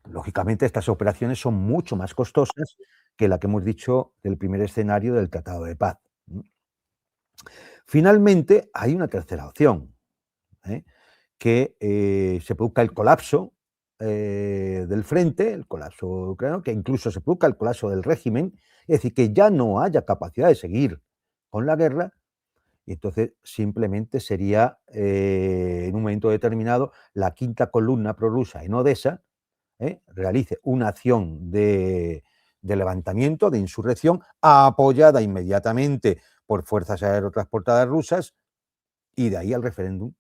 Lógicamente, estas operaciones son mucho más costosas que la que hemos dicho del primer escenario del Tratado de Paz. Finalmente, hay una tercera opción, que se produzca el colapso del frente, el colapso ucraniano, que incluso se produzca el colapso del régimen, es decir, que ya no haya capacidad de seguir con la guerra, y entonces simplemente sería, en un momento determinado, la quinta columna prorrusa en Odessa realice una acción de levantamiento, de insurrección, apoyada inmediatamente por fuerzas aerotransportadas rusas, y de ahí al referéndum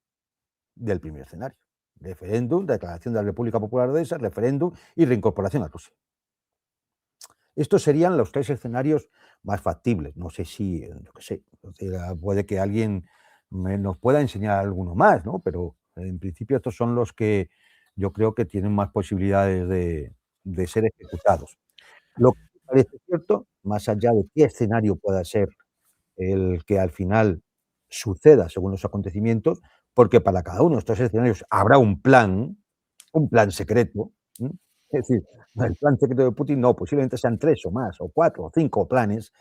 del primer escenario. Referéndum, declaración de la República Popular de Odessa, referéndum y reincorporación a Rusia. Estos serían los 3 escenarios más factibles. No sé si, yo qué sé, puede que alguien nos pueda enseñar alguno más, ¿no? Pero en principio estos son los que yo creo que tienen más posibilidades de ser ejecutados. Lo que me parece cierto, más allá de qué escenario pueda ser el que al final suceda según los acontecimientos, porque para cada uno de estos escenarios habrá un plan secreto. Es decir, el plan secreto de Putin no, posiblemente sean 3 o más, o 4 o 5 planes.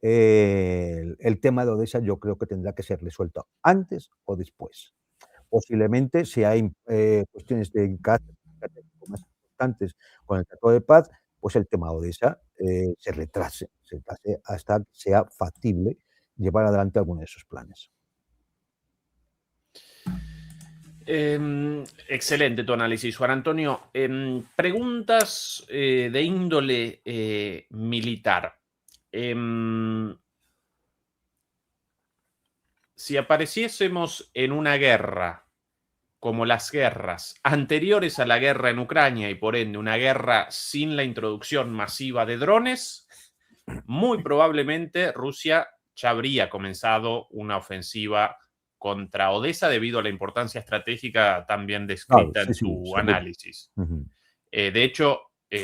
El tema de Odessa yo creo que tendrá que ser resuelto antes o después. Posiblemente, si hay cuestiones de carácter más importantes con el Tratado de Paz, pues el tema de Odessa se retrase hasta que sea factible llevar adelante alguno de esos planes. Excelente tu análisis, Juan Antonio. Preguntas de índole militar. Si apareciésemos en una guerra como las guerras anteriores a la guerra en Ucrania y por ende una guerra sin la introducción masiva de drones, muy probablemente Rusia ya habría comenzado una ofensiva contra Odessa debido a la importancia estratégica también descrita en tu análisis. De hecho,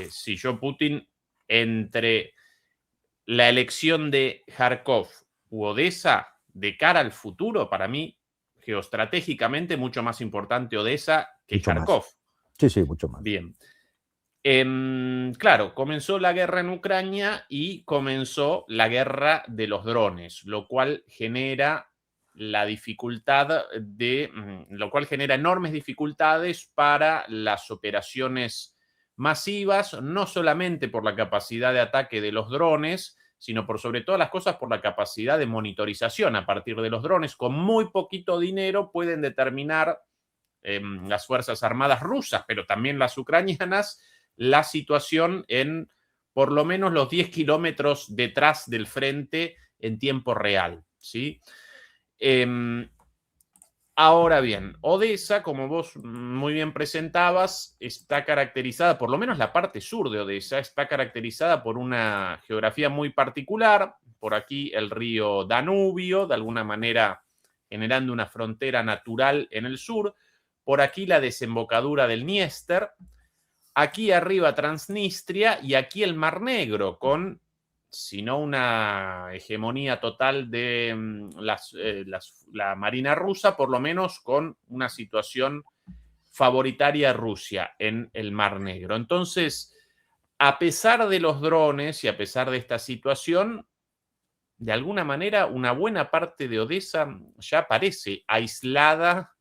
si yo Putin, entre la elección de Kharkov u Odessa de cara al futuro, para mí, geoestratégicamente, mucho más importante Odessa que Kharkov. Sí, mucho más. Bien. Claro, comenzó la guerra en Ucrania y comenzó la guerra de los drones, lo cual genera enormes dificultades para las operaciones masivas, no solamente por la capacidad de ataque de los drones, sino por sobre todas las cosas por la capacidad de monitorización a partir de los drones. Con muy poquito dinero pueden determinar las Fuerzas Armadas rusas, pero también las ucranianas, la situación en por lo menos los 10 kilómetros detrás del frente en tiempo real, ¿sí? Ahora bien, Odessa, como vos muy bien presentabas, está caracterizada, por lo menos la parte sur de Odessa, está caracterizada por una geografía muy particular. Por aquí el río Danubio, de alguna manera generando una frontera natural en el sur. Por aquí la desembocadura del Dniester. Aquí arriba Transnistria y aquí el Mar Negro, con, si no una hegemonía total de la Marina rusa, por lo menos con una situación favoritaria a Rusia en el Mar Negro. Entonces, a pesar de los drones y a pesar de esta situación, de alguna manera una buena parte de Odessa ya parece aislada,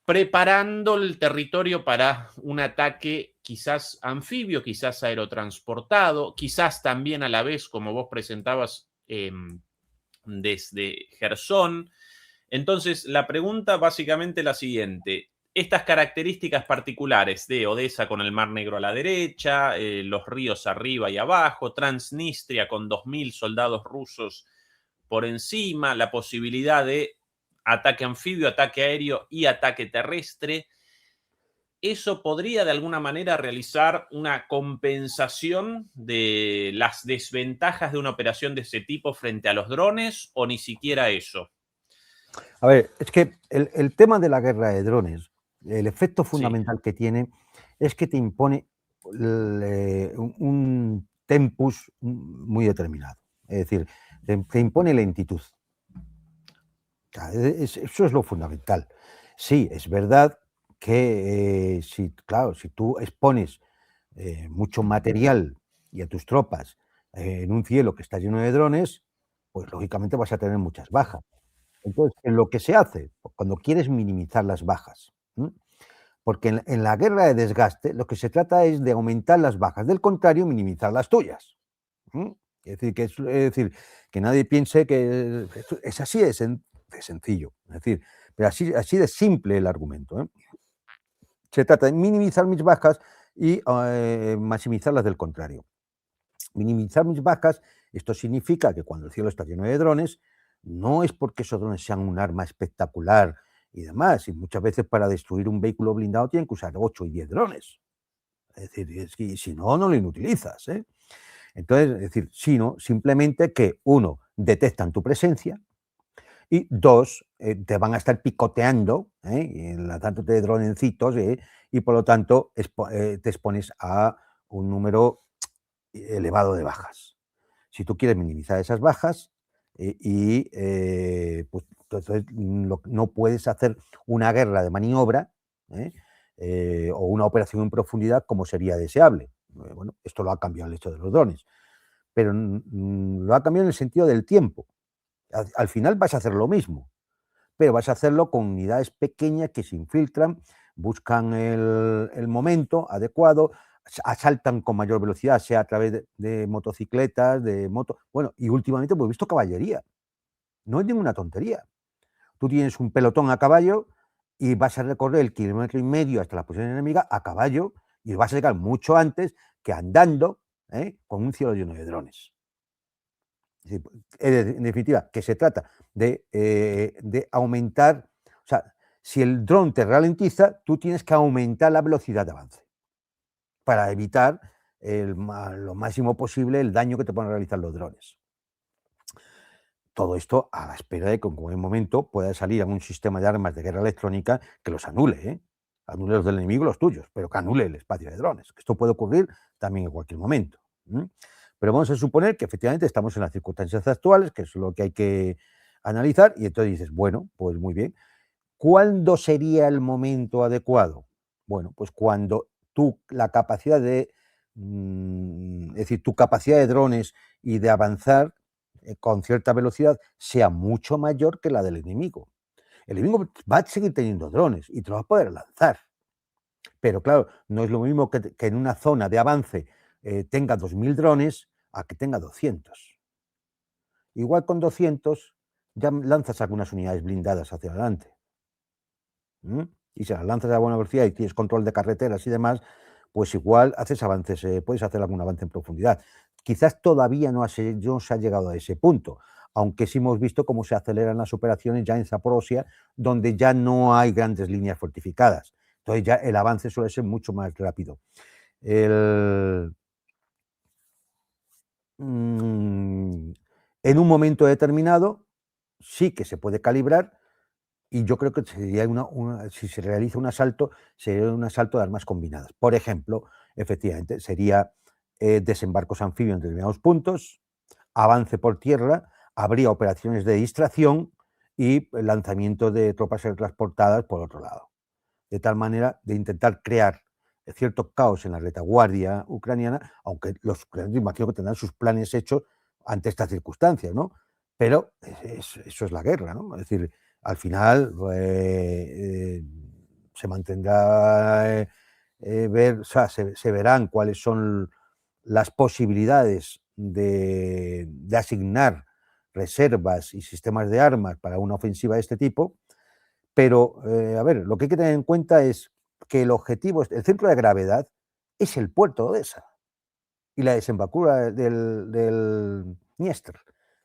preparando el territorio para un ataque quizás anfibio, quizás aerotransportado, quizás también a la vez, como vos presentabas, desde Jersón. Entonces, la pregunta básicamente es la siguiente. Estas características particulares de Odessa con el Mar Negro a la derecha, los ríos arriba y abajo, Transnistria con 2.000 soldados rusos por encima, la posibilidad de ataque anfibio, ataque aéreo y ataque terrestre, ¿eso podría de alguna manera realizar una compensación de las desventajas de una operación de ese tipo frente a los drones o ni siquiera eso? A ver, es que el tema de la guerra de drones, el efecto fundamental que tiene es que te impone un tempus muy determinado. Es decir, te impone lentitud. Claro, eso es lo fundamental. Sí, es verdad que si tú expones mucho material y a tus tropas en un cielo que está lleno de drones, pues lógicamente vas a tener muchas bajas. Entonces, en lo que se hace, cuando quieres minimizar las bajas, ¿m? Porque en la guerra de desgaste lo que se trata es de aumentar las bajas, del contrario, minimizar las tuyas. ¿M? Es decir, que nadie piense que es así de sencillo, es decir, pero así de simple el argumento, ¿eh? Se trata de minimizar mis bajas y maximizar las del contrario. Minimizar mis bajas, esto significa que cuando el cielo está lleno de drones, no es porque esos drones sean un arma espectacular y demás, y muchas veces para destruir un vehículo blindado tienen que usar 8 y 10 drones. Es decir, si no, no lo inutilizas, ¿eh? Entonces, es decir, sino simplemente que, uno, detectan tu presencia y dos, te van a estar picoteando, lanzándote de dronencitos, y por lo tanto te expones a un número elevado de bajas. Si tú quieres minimizar esas bajas pues entonces no puedes hacer una guerra de maniobra, ¿eh? O una operación en profundidad como sería deseable. Bueno, esto lo ha cambiado el hecho de los drones, pero lo ha cambiado en el sentido del tiempo. Al final vas a hacer lo mismo, pero vas a hacerlo con unidades pequeñas que se infiltran, buscan el momento adecuado, asaltan con mayor velocidad, sea a través de motocicletas, de motos. Bueno, y últimamente pues he visto caballería. No es ninguna tontería. Tú tienes un pelotón a caballo y vas a recorrer el 1,5 kilómetros hasta la posición enemiga a caballo y vas a llegar mucho antes que andando, con un cielo lleno de drones. En definitiva, que se trata de aumentar, o sea, si el dron te ralentiza, tú tienes que aumentar la velocidad de avance para evitar lo máximo posible el daño que te puedan realizar los drones. Todo esto a la espera de que en algún momento pueda salir algún sistema de armas de guerra electrónica que los anule, anule los del enemigo, los tuyos, pero que anule el espacio de drones. Esto puede ocurrir también en cualquier momento. Pero vamos a suponer que efectivamente estamos en las circunstancias actuales, que es lo que hay que analizar, y entonces dices, bueno, pues muy bien. ¿Cuándo sería el momento adecuado? Bueno, pues cuando la capacidad es decir, tu capacidad de drones y de avanzar con cierta velocidad sea mucho mayor que la del enemigo. El enemigo va a seguir teniendo drones y te los va a poder lanzar. Pero claro, no es lo mismo que en una zona de avance tenga 2.000 drones a que tenga 200. Igual con 200 ya lanzas algunas unidades blindadas hacia adelante. Y si las lanzas a buena velocidad y tienes control de carreteras y demás, pues igual haces avances, puedes hacer algún avance en profundidad. Quizás todavía no se ha llegado a ese punto, aunque sí hemos visto cómo se aceleran las operaciones ya en Zaporozhia, donde ya no hay grandes líneas fortificadas. Entonces ya el avance suele ser mucho más rápido. En un momento determinado sí que se puede calibrar, y yo creo que sería si se realiza un asalto, sería un asalto de armas combinadas. Por ejemplo, efectivamente, sería desembarcos anfibios en determinados puntos, avance por tierra, habría operaciones de distracción y lanzamiento de tropas transportadas por otro lado. De tal manera de intentar crear cierto caos en la retaguardia ucraniana, aunque los ucranianos imagino que tendrán sus planes hechos ante estas circunstancias, ¿no? Pero eso es la guerra, ¿no? Es decir, al final se mantendrá o sea, se verán cuáles son las posibilidades de asignar reservas y sistemas de armas para una ofensiva de este tipo, pero a ver, lo que hay que tener en cuenta es que el centro de gravedad es el puerto de Odesa y la desembocadura del Dniester.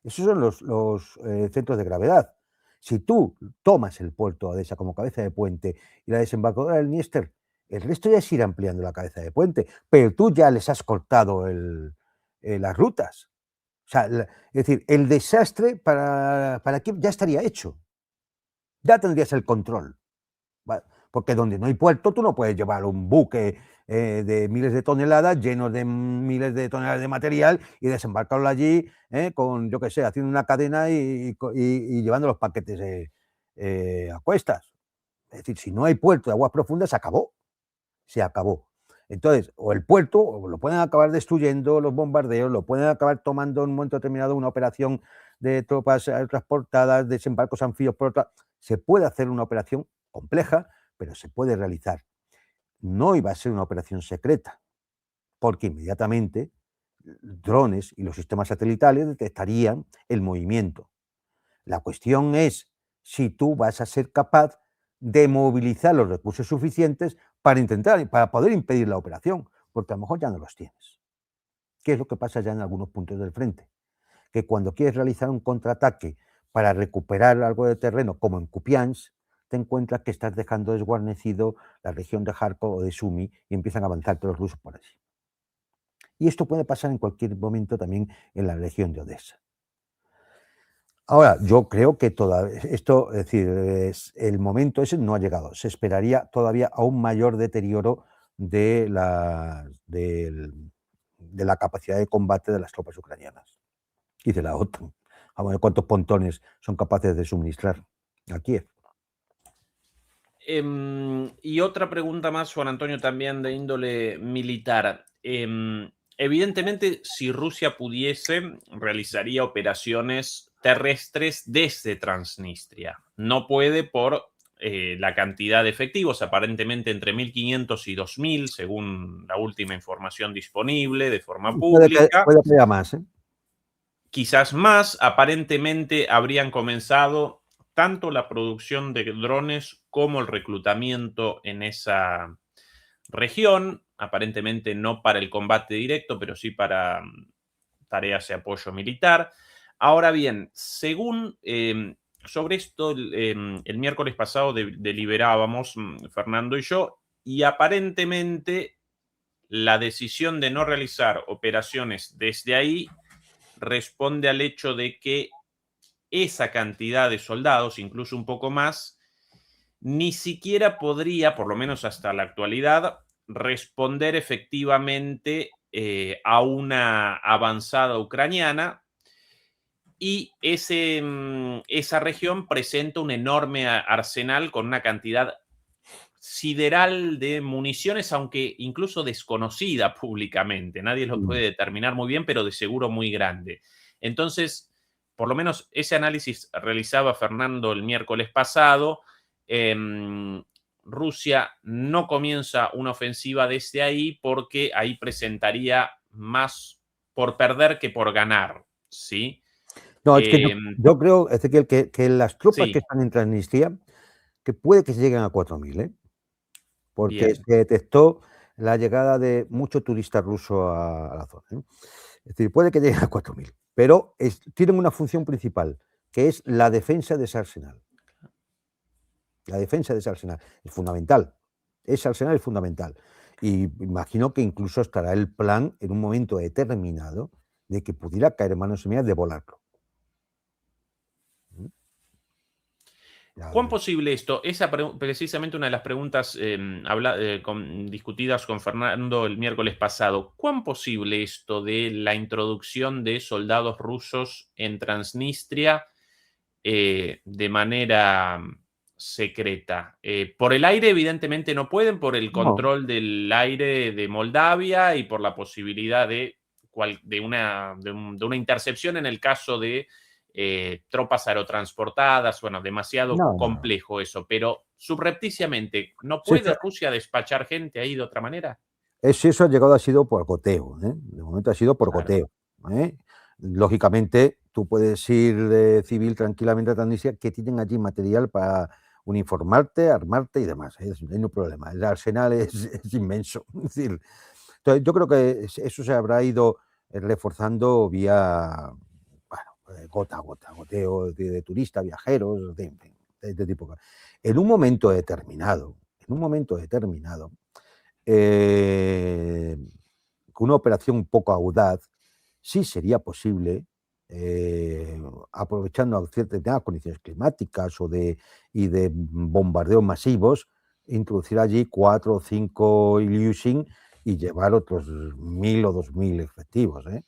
Esos son los centros de gravedad. Si tú tomas el puerto de Odesa como cabeza de puente y la desembocadura del Dniester, el resto ya es ir ampliando la cabeza de puente, pero tú ya les has cortado las rutas. O sea, es decir, el desastre para Kiev ya estaría hecho. Ya tendrías el control. Porque donde no hay puerto, tú no puedes llevar un buque de miles de toneladas, lleno de miles de toneladas de material y desembarcarlo allí con, yo qué sé, haciendo una cadena y llevando los paquetes a cuestas. Es decir, si no hay puerto de aguas profundas, se acabó. Entonces, o el puerto o lo pueden acabar destruyendo los bombardeos, lo pueden acabar tomando en un momento determinado una operación de tropas transportadas, desembarcos anfibios por otra. Se puede hacer una operación compleja, pero se puede realizar. No iba a ser una operación secreta, porque inmediatamente drones y los sistemas satelitales detectarían el movimiento. La cuestión es si tú vas a ser capaz de movilizar los recursos suficientes para poder impedir la operación, porque a lo mejor ya no los tienes. ¿Qué es lo que pasa ya en algunos puntos del frente? Que cuando quieres realizar un contraataque para recuperar algo de terreno, como en Kupiansk, te encuentras que estás dejando desguarnecido la región de Kharkov o de Sumy y empiezan a avanzar todos los rusos por allí. Y esto puede pasar en cualquier momento también en la región de Odessa. Ahora, yo creo que esto, es decir, el momento ese no ha llegado. Se esperaría todavía a un mayor deterioro de la capacidad de combate de las tropas ucranianas y de la OTAN. Vamos a ver cuántos pontones son capaces de suministrar a Kiev. Y otra pregunta más, Juan Antonio, también de índole militar. Evidentemente, si Rusia pudiese, realizaría operaciones terrestres desde Transnistria. No puede por la cantidad de efectivos, aparentemente entre 1.500 y 2.000, según la última información disponible de forma pública. Puede que haya más, ¿eh? Quizás más. Aparentemente habrían comenzado tanto la producción de drones como el reclutamiento en esa región, aparentemente no para el combate directo, pero sí para tareas de apoyo militar. Ahora bien, según sobre esto, el miércoles pasado deliberábamos, Fernando y yo, y aparentemente la decisión de no realizar operaciones desde ahí responde al hecho de que esa cantidad de soldados, incluso un poco más, ni siquiera podría, por lo menos hasta la actualidad, responder efectivamente a una avanzada ucraniana, y esa región presenta un enorme arsenal con una cantidad sideral de municiones, aunque incluso desconocida públicamente. Nadie lo puede determinar muy bien, pero de seguro muy grande. Entonces, por lo menos ese análisis realizaba Fernando el miércoles pasado. Rusia no comienza una ofensiva desde ahí porque ahí presentaría más por perder que por ganar, ¿sí? No, es que yo creo, Ezequiel, que las tropas que Sí. están en Transnistria, que puede que se lleguen a 4.000, ¿eh? Porque Bien. se detectó la llegada de mucho turista ruso a la zona, ¿eh? Es decir, puede que lleguen a 4.000, pero tienen una función principal, que es la defensa de ese arsenal. La defensa de ese arsenal es fundamental. Ese arsenal es fundamental. Y imagino que incluso estará el plan en un momento determinado de que pudiera caer en manos mías de volarlo. ¿Cuán posible esto? Esa precisamente una de las preguntas discutidas con Fernando el miércoles pasado. ¿Cuán posible esto de la introducción de soldados rusos en Transnistria de manera secreta? Por el aire, evidentemente no pueden, por el control del aire de Moldavia y por la posibilidad de una intercepción en el caso de tropas aerotransportadas. Bueno, demasiado complejo eso, pero subrepticiamente, ¿no puede Rusia despachar gente ahí de otra manera? Eso ha llegado, ha sido por goteo, ¿eh? De momento ha sido por goteo, ¿eh? Lógicamente, tú puedes ir de civil tranquilamente a Transnistria, que tienen allí material para uniformarte, armarte y demás, ¿eh? No hay problema. El arsenal es inmenso. Es decir, entonces, yo creo que eso se habrá ido reforzando vía, bueno, gota a gota, goteo de turistas, viajeros, de este tipo. En un momento determinado, con una operación un poco audaz, sí sería posible, aprovechando ciertas condiciones climáticas y de bombardeos masivos, introducir allí 4 o 5 Ilyushin y llevar otros 1.000 o 2.000 efectivos, ¿eh?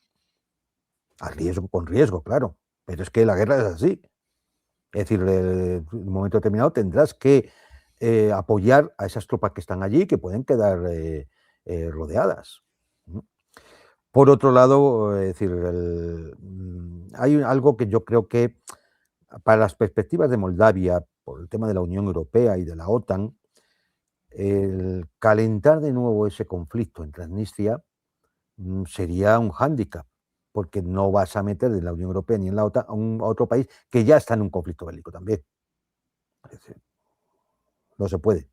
Con riesgo, claro. Pero es que la guerra es así. Es decir, en un momento determinado tendrás que apoyar a esas tropas que están allí, que pueden quedar rodeadas. Por otro lado, es decir, hay algo que yo creo que para las perspectivas de Moldavia, por el tema de la Unión Europea y de la OTAN, el calentar de nuevo ese conflicto en Transnistria sería un hándicap, porque no vas a meter en la Unión Europea ni en la OTAN a otro país que ya está en un conflicto bélico también. Es decir, no se puede.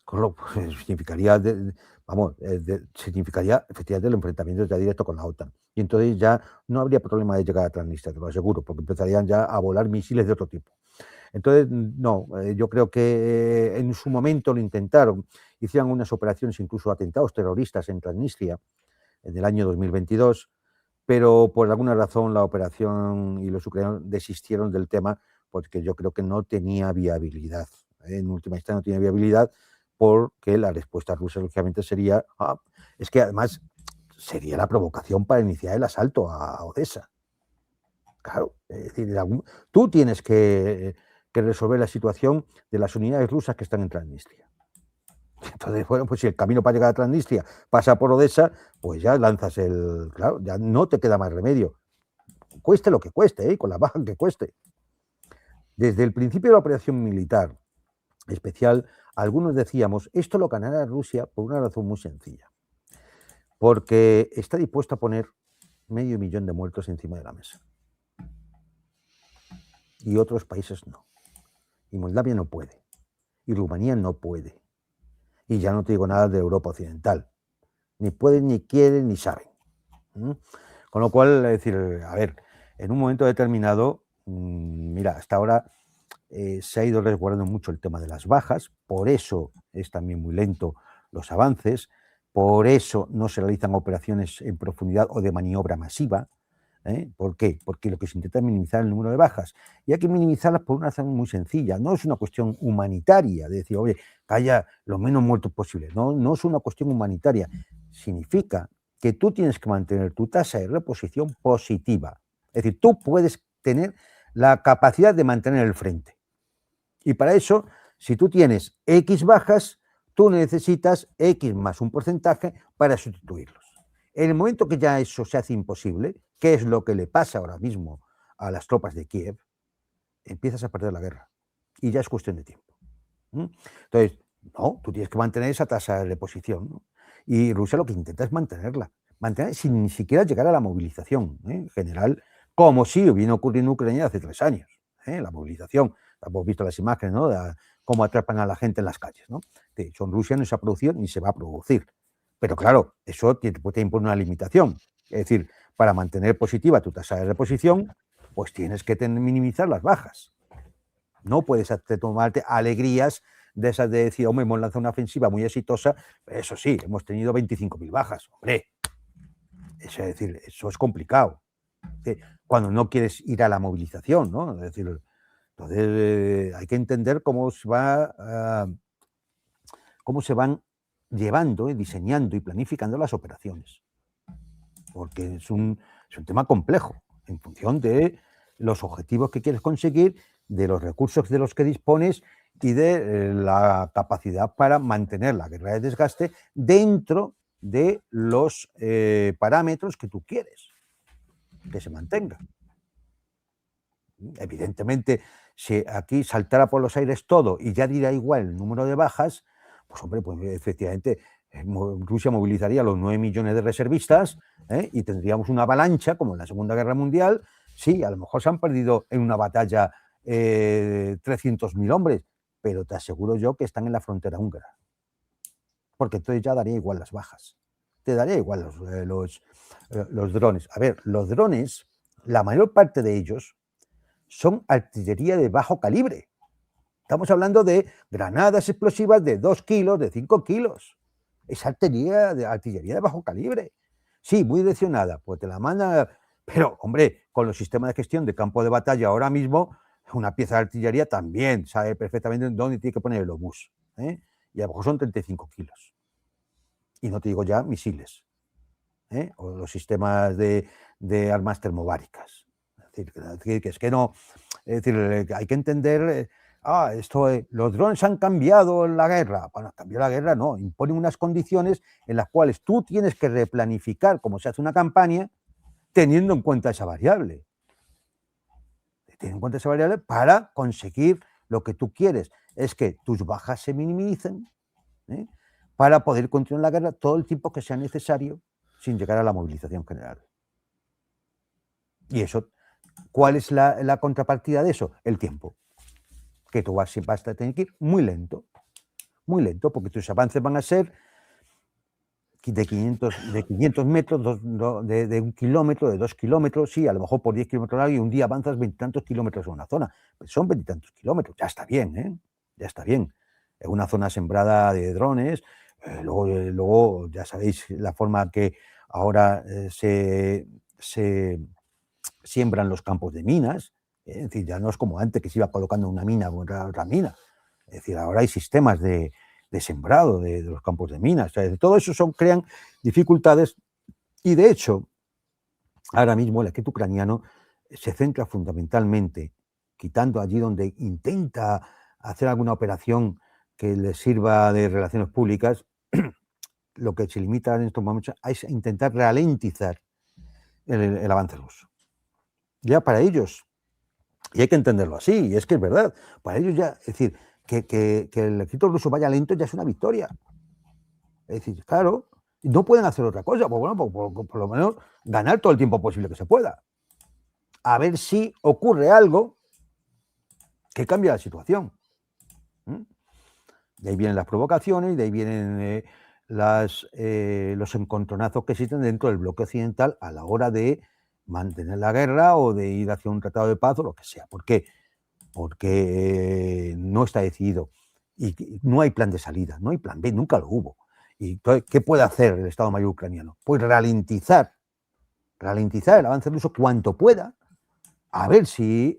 Con lo pues, significaría, significaría efectivamente el enfrentamiento ya directo con la OTAN. Y entonces ya no habría problema de llegar a Transnistria, te lo aseguro, porque empezarían ya a volar misiles de otro tipo. Entonces, no, yo creo que en su momento lo intentaron, hicieron unas operaciones, incluso atentados terroristas en Transnistria en el año 2022, pero por alguna razón la operación y los ucranianos desistieron del tema porque yo creo que no tenía viabilidad. En última instancia no tiene viabilidad porque la respuesta rusa lógicamente sería, es que además sería la provocación para iniciar el asalto a Odessa. Claro, es decir, tú tienes que resolver la situación de las unidades rusas que están en Transnistria. Entonces, bueno, pues si el camino para llegar a Transnistria pasa por Odessa, pues ya lanzas claro, ya no te queda más remedio. Cueste lo que cueste, con la baja que cueste. Desde el principio de la operación militar especial, algunos decíamos, esto lo ganará Rusia por una razón muy sencilla. Porque está dispuesto a poner 500.000 de muertos encima de la mesa. Y otros países no. Y Moldavia no puede. Y Rumanía no puede. Y ya no te digo nada de Europa Occidental. Ni pueden, ni quieren, ni saben. Con lo cual, es decir, a ver, en un momento determinado, mira, hasta ahora se ha ido resguardando mucho el tema de las bajas, por eso es también muy lento los avances, por eso no se realizan operaciones en profundidad o de maniobra masiva. ¿Por qué? Porque lo que se intenta es minimizar el número de bajas. Y hay que minimizarlas por una razón muy sencilla. No es una cuestión humanitaria, de decir, oye, que haya lo menos muertos posible. No, no es una cuestión humanitaria. Significa que tú tienes que mantener tu tasa de reposición positiva. Es decir, tú puedes tener la capacidad de mantener el frente. Y para eso, si tú tienes X bajas, tú necesitas X más un porcentaje para sustituirlos. En el momento que ya eso se hace imposible, ¿qué es lo que le pasa ahora mismo a las tropas de Kiev? Empiezas a perder la guerra. Y ya es cuestión de tiempo. Entonces, no, tú tienes que mantener esa tasa de reposición, ¿no? Y Rusia lo que intenta es mantenerla. Mantener sin ni siquiera llegar a la movilización general, como sí viene ocurriendo en Ucrania hace 3 años. La movilización, hemos visto las imágenes, ¿no? De cómo atrapan a la gente en las calles, ¿no? De hecho, en Rusia no se ha producido ni se va a producir. Pero claro, eso te impone una limitación. Es decir, para mantener positiva tu tasa de reposición, pues tienes que minimizar las bajas. No puedes tomarte alegrías de esas de decir, hombre, hemos lanzado una ofensiva muy exitosa, eso sí, hemos tenido 25.000 bajas. Hombre, es decir, eso es complicado. Cuando no quieres ir a la movilización, ¿no? Es decir, entonces hay que entender cómo se van llevando, diseñando y planificando las operaciones. Porque es un tema complejo en función de los objetivos que quieres conseguir, de los recursos de los que dispones y de la capacidad para mantener la guerra de desgaste dentro de los parámetros que tú quieres que se mantenga. Evidentemente, si aquí saltara por los aires todo y ya dirá igual el número de bajas, pues hombre, pues efectivamente Rusia movilizaría los 9 millones de reservistas y tendríamos una avalancha como en la Segunda Guerra Mundial. Sí, a lo mejor se han perdido en una batalla 300.000 hombres, pero te aseguro yo que están en la frontera húngara. Porque entonces ya daría igual las bajas. Te daría igual los drones. A ver, los drones, la mayor parte de ellos son artillería de bajo calibre. Estamos hablando de granadas explosivas de 2 kilos, de 5 kilos. Es artillería de bajo calibre. Sí, muy direccionada, pues te la manda. Pero, hombre, con los sistemas de gestión de campo de batalla ahora mismo, una pieza de artillería también sabe perfectamente dónde tiene que poner el obús. Y a lo mejor son 35 kilos. Y no te digo ya misiles. O los sistemas de armas termobáricas. Es decir, que es que no. Es decir, hay que entender, los drones han cambiado la guerra. Bueno, cambió la guerra, no, imponen unas condiciones en las cuales tú tienes que replanificar cómo se hace una campaña teniendo en cuenta esa variable. Teniendo en cuenta esa variable para conseguir lo que tú quieres, es que tus bajas se minimicen, ¿eh?, para poder continuar la guerra todo el tiempo que sea necesario sin llegar a la movilización general. Y eso, ¿cuál es la contrapartida de eso? El tiempo. Que tú vas a tener que ir muy lento, porque tus avances van a ser de 500 metros, de 1 kilómetro, de 2 kilómetros, sí, a lo mejor por 10 kilómetros y un día avanzas 20 y tantos kilómetros en una zona. Pues son 20 y tantos kilómetros, ya está bien, ¿eh? Ya está bien. Es una zona sembrada de drones, luego ya sabéis la forma que ahora se siembran los campos de minas, ¿eh? Es decir, ya no es como antes que se iba colocando una mina o otra mina. Es decir, ahora hay sistemas de sembrado de los campos de minas. O sea, todo eso crean dificultades y, de hecho, ahora mismo el ejército ucraniano se centra fundamentalmente, quitando allí donde intenta hacer alguna operación que le sirva de relaciones públicas, lo que se limita en estos momentos es intentar ralentizar el avance ruso. Ya para ellos, y hay que entenderlo así, y es que es verdad, para ellos ya, es decir, que el ejército ruso vaya lento ya es una victoria. Es decir, claro, no pueden hacer otra cosa, pues bueno, por lo menos ganar todo el tiempo posible que se pueda. A ver si ocurre algo que cambia la situación. De ahí vienen las provocaciones, de ahí vienen los encontronazos que existen dentro del bloque occidental a la hora de mantener la guerra o de ir hacia un tratado de paz o lo que sea. ¿Por qué? Porque no está decidido y no hay plan de salida, no hay plan B, nunca lo hubo. ¿Y qué puede hacer el Estado Mayor ucraniano? Pues ralentizar el avance ruso cuanto pueda, a ver si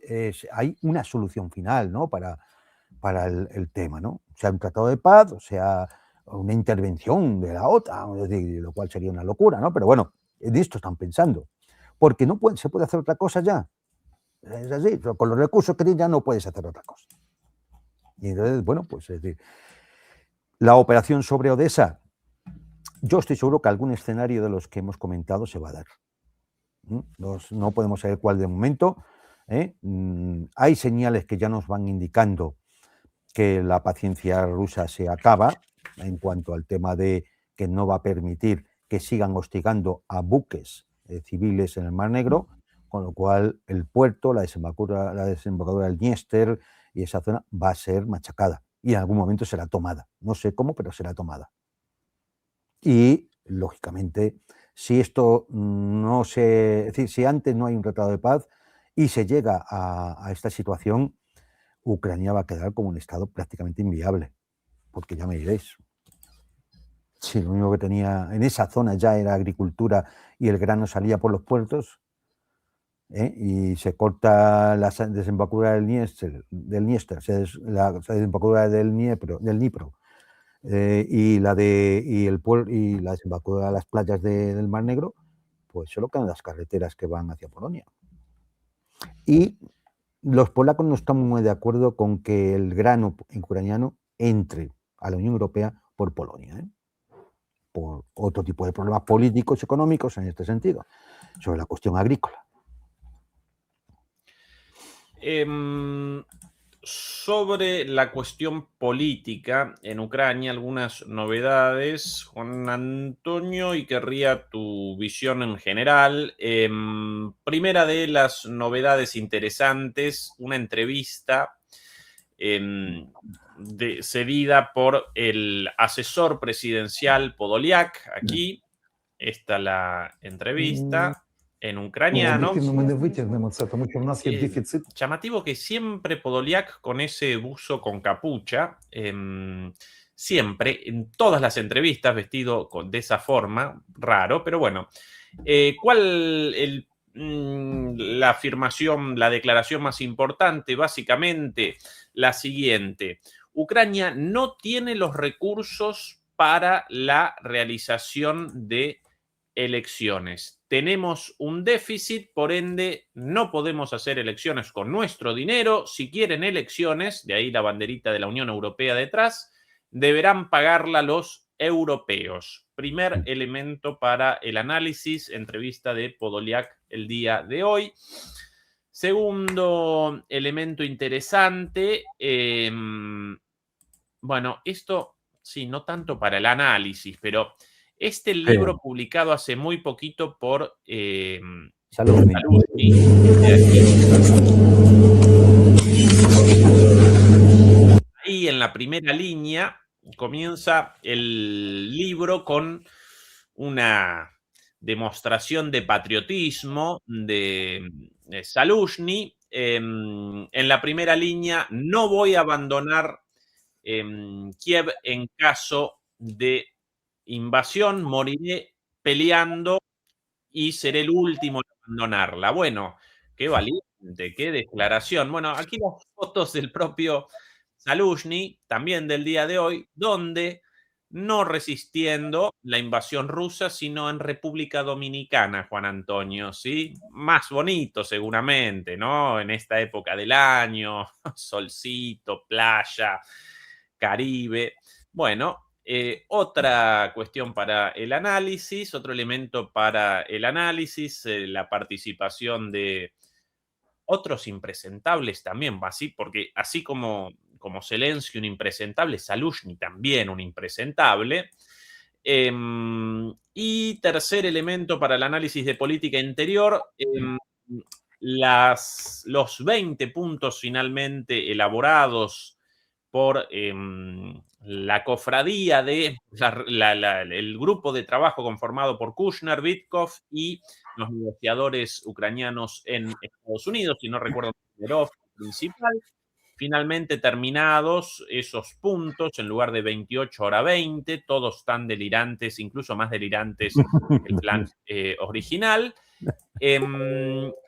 hay una solución final, ¿no?, para el tema, ¿no? O sea un tratado de paz, o sea una intervención de la OTAN, es decir, lo cual sería una locura, ¿no? Pero bueno, en esto están pensando, porque no se puede hacer otra cosa ya. Es así, con los recursos que tienes ya no puedes hacer otra cosa. Y entonces, bueno, pues es decir, la operación sobre Odessa, yo estoy seguro que algún escenario de los que hemos comentado se va a dar. No podemos saber cuál de momento. Hay señales que ya nos van indicando que la paciencia rusa se acaba en cuanto al tema de que no va a permitir que sigan hostigando a buques civiles en el Mar Negro, con lo cual el puerto, la desembocadura del Dniester y esa zona va a ser machacada y en algún momento será tomada. No sé cómo, pero será tomada. Y, lógicamente, si esto no es decir, si antes no hay un tratado de paz y se llega a esta situación, Ucrania va a quedar como un estado prácticamente inviable, porque ya me diréis, si lo único que tenía en esa zona ya era agricultura y el grano salía por los puertos, y se corta la desembocadura del Dniester, la desembocadura del Dnipro, y la desembocadura de las playas del Mar Negro, pues solo quedan las carreteras que van hacia Polonia. Y los polacos no están muy de acuerdo con que el grano ucraniano entre a la Unión Europea por Polonia, por otro tipo de problemas políticos, económicos en este sentido, sobre la cuestión agrícola. Sobre la cuestión política en Ucrania, algunas novedades, Juan Antonio, y querría tu visión en general. Primera de las novedades interesantes, una entrevista cedida por el asesor presidencial Podolyak. Aquí está la entrevista en ucraniano. Llamativo que siempre Podolyak con ese buzo con capucha, siempre, en todas las entrevistas, vestido de esa forma, raro, pero bueno. ¿Cuál la afirmación, la declaración más importante? Básicamente la siguiente: Ucrania no tiene los recursos para la realización de elecciones. Tenemos un déficit, por ende, no podemos hacer elecciones con nuestro dinero. Si quieren elecciones, de ahí la banderita de la Unión Europea detrás, deberán pagarla los europeos. Primer elemento para el análisis, entrevista de Podolyak el día de hoy. Segundo elemento interesante, bueno, esto sí, no tanto para el análisis, pero este libro publicado hace muy poquito por Salud. Saluzny, ahí en la primera línea comienza el libro con una demostración de patriotismo de Saluzny. En la primera línea, no voy a abandonar Kiev en caso de invasión, moriré peleando y seré el último en abandonarla. Bueno, qué valiente, qué declaración. Bueno, aquí las fotos del propio Saluzny, también del día de hoy, donde no resistiendo la invasión rusa, sino en República Dominicana, Juan Antonio, ¿sí? Más bonito seguramente, ¿no? En esta época del año, solcito, playa, Caribe. Bueno, otra cuestión para el análisis, otro elemento para el análisis, la participación de otros impresentables también, así, porque así como Zelensky un impresentable, Saluzny también un impresentable. Y tercer elemento para el análisis de política interior, los 20 puntos finalmente elaborados por la cofradía de el grupo de trabajo conformado por Kushner, Vitkov y los negociadores ucranianos en Estados Unidos, si no recuerdo, el principal. Finalmente terminados esos puntos, en lugar de 28, ahora 20, todos tan delirantes, incluso más delirantes que el plan original.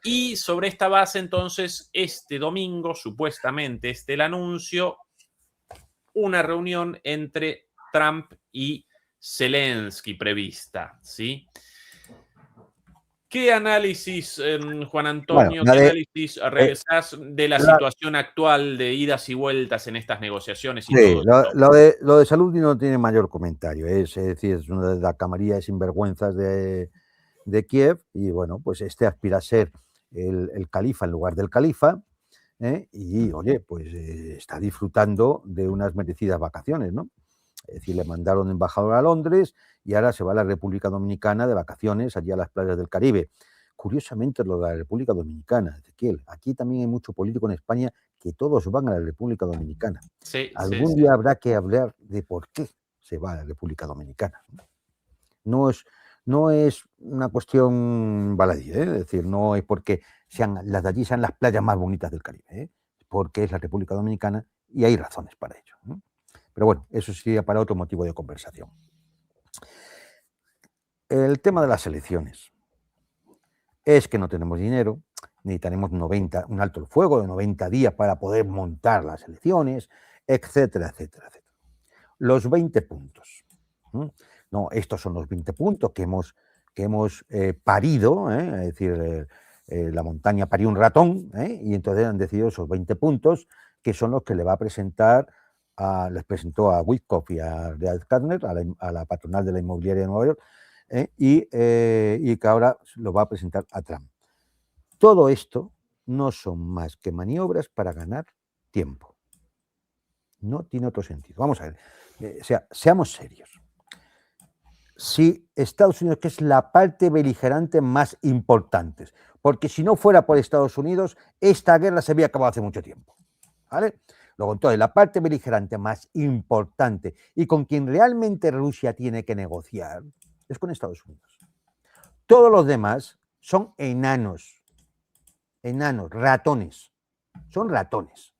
Y sobre esta base, entonces, este domingo, supuestamente, el anuncio, una reunión entre Trump y Zelensky prevista, ¿sí? ¿Qué análisis, Juan Antonio, qué análisis realizás de la situación actual de idas y vueltas en estas negociaciones? Y Sí, todo lo de Saluzny no tiene mayor comentario. Es decir, es una de las camarilla de sinvergüenzas de Kiev y, bueno, pues aspira a ser el califa en lugar del califa. Y, oye, pues está disfrutando de unas merecidas vacaciones, ¿no? Es decir, le mandaron embajador a Londres y ahora se va a la República Dominicana de vacaciones, allí a las playas del Caribe. Curiosamente, lo de la República Dominicana, Ezequiel, aquí también hay mucho político en España que todos van a la República Dominicana. Sí, Algún día habrá que hablar de por qué se va a la República Dominicana. No es una cuestión baladí, es decir, no es porque las de allí sean las playas más bonitas del Caribe, porque es la República Dominicana y hay razones para ello, ¿no? Pero bueno, eso sería para otro motivo de conversación. El tema de las elecciones es que no tenemos dinero, necesitaremos un alto el fuego de 90 días para poder montar las elecciones, etcétera, etcétera, etcétera. Los 20 puntos. No, estos son los 20 puntos que hemos parido, es decir, la montaña parió un ratón, y entonces han decidido esos 20 puntos que son los que le va a presentar, les presentó a Witkoff y a Real Karner, a la patronal de la inmobiliaria de Nueva York, y que ahora lo va a presentar a Trump. Todo esto no son más que maniobras para ganar tiempo. No tiene otro sentido. Vamos a ver, seamos serios. Si Estados Unidos, que es la parte beligerante más importante, porque si no fuera por Estados Unidos, esta guerra se había acabado hace mucho tiempo, ¿vale? Luego, entonces, la parte beligerante más importante y con quien realmente Rusia tiene que negociar es con Estados Unidos. Todos los demás son enanos, ratones, son ratones,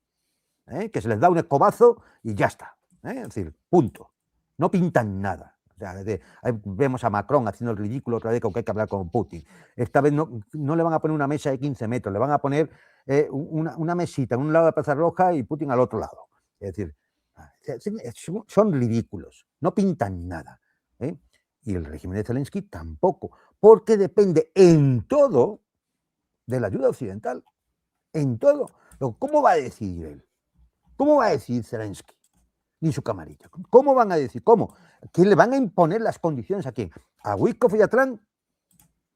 que se les da un escobazo y ya está, es decir, punto, no pintan nada. O sea, ahí vemos a Macron haciendo el ridículo otra vez con que hay que hablar con Putin. Esta vez no le van a poner una mesa de 15 metros, le van a poner una mesita en un lado de la Plaza Roja y Putin al otro lado. Es decir, son ridículos, no pintan nada. Y el régimen de Zelensky tampoco, porque depende en todo de la ayuda occidental, en todo. ¿Cómo va a decidir él? ¿Cómo va a decidir Zelensky? Ni su camarilla. ¿Cómo van a decir? ¿Cómo? ¿Quién le van a imponer las condiciones a quién? ¿A Witkoff y a Trump?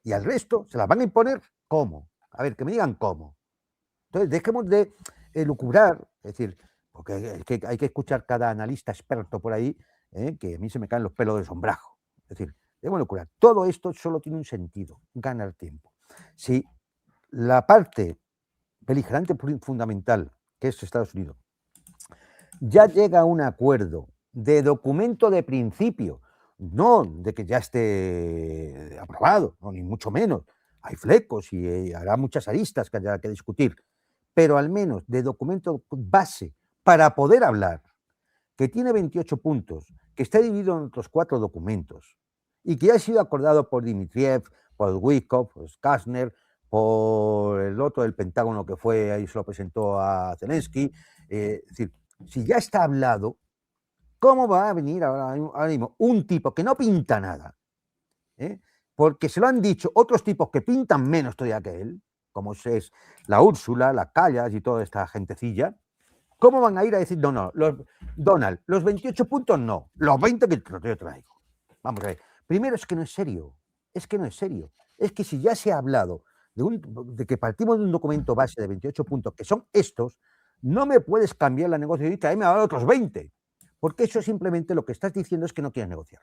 ¿Y al resto? ¿Se las van a imponer? ¿Cómo? A ver, que me digan cómo. Entonces, dejemos de lucubrar, es decir, porque es que hay que escuchar cada analista experto por ahí, que a mí se me caen los pelos del sombrajo. Es decir, debemos lucubrar. Todo esto solo tiene un sentido, ganar tiempo. Si la parte beligerante fundamental, que es Estados Unidos, ya llega a un acuerdo de documento de principio, no de que ya esté aprobado, no, ni mucho menos. Hay flecos y habrá muchas aristas que haya que discutir, pero al menos de documento base para poder hablar, que tiene 28 puntos, que está dividido en otros 4 documentos y que ya ha sido acordado por Dmitriev, por Witkoff, por Kastner, por el otro del Pentágono que fue, ahí se lo presentó a Zelensky. Es decir, si ya está hablado, ¿cómo va a venir ahora mismo un tipo que no pinta nada? Porque se lo han dicho otros tipos que pintan menos todavía que él, como es la Úrsula, la Callas y toda esta gentecilla. ¿Cómo van a ir a decir, no, Donald, los 28 puntos no, los 20 que yo traigo? Vamos a ver. Primero es que no es serio, es que si ya se ha hablado de que partimos de un documento base de 28 puntos, que son estos, no me puedes cambiar la negociación y traerme ahora otros 20, porque eso simplemente lo que estás diciendo es que no quieres negociar.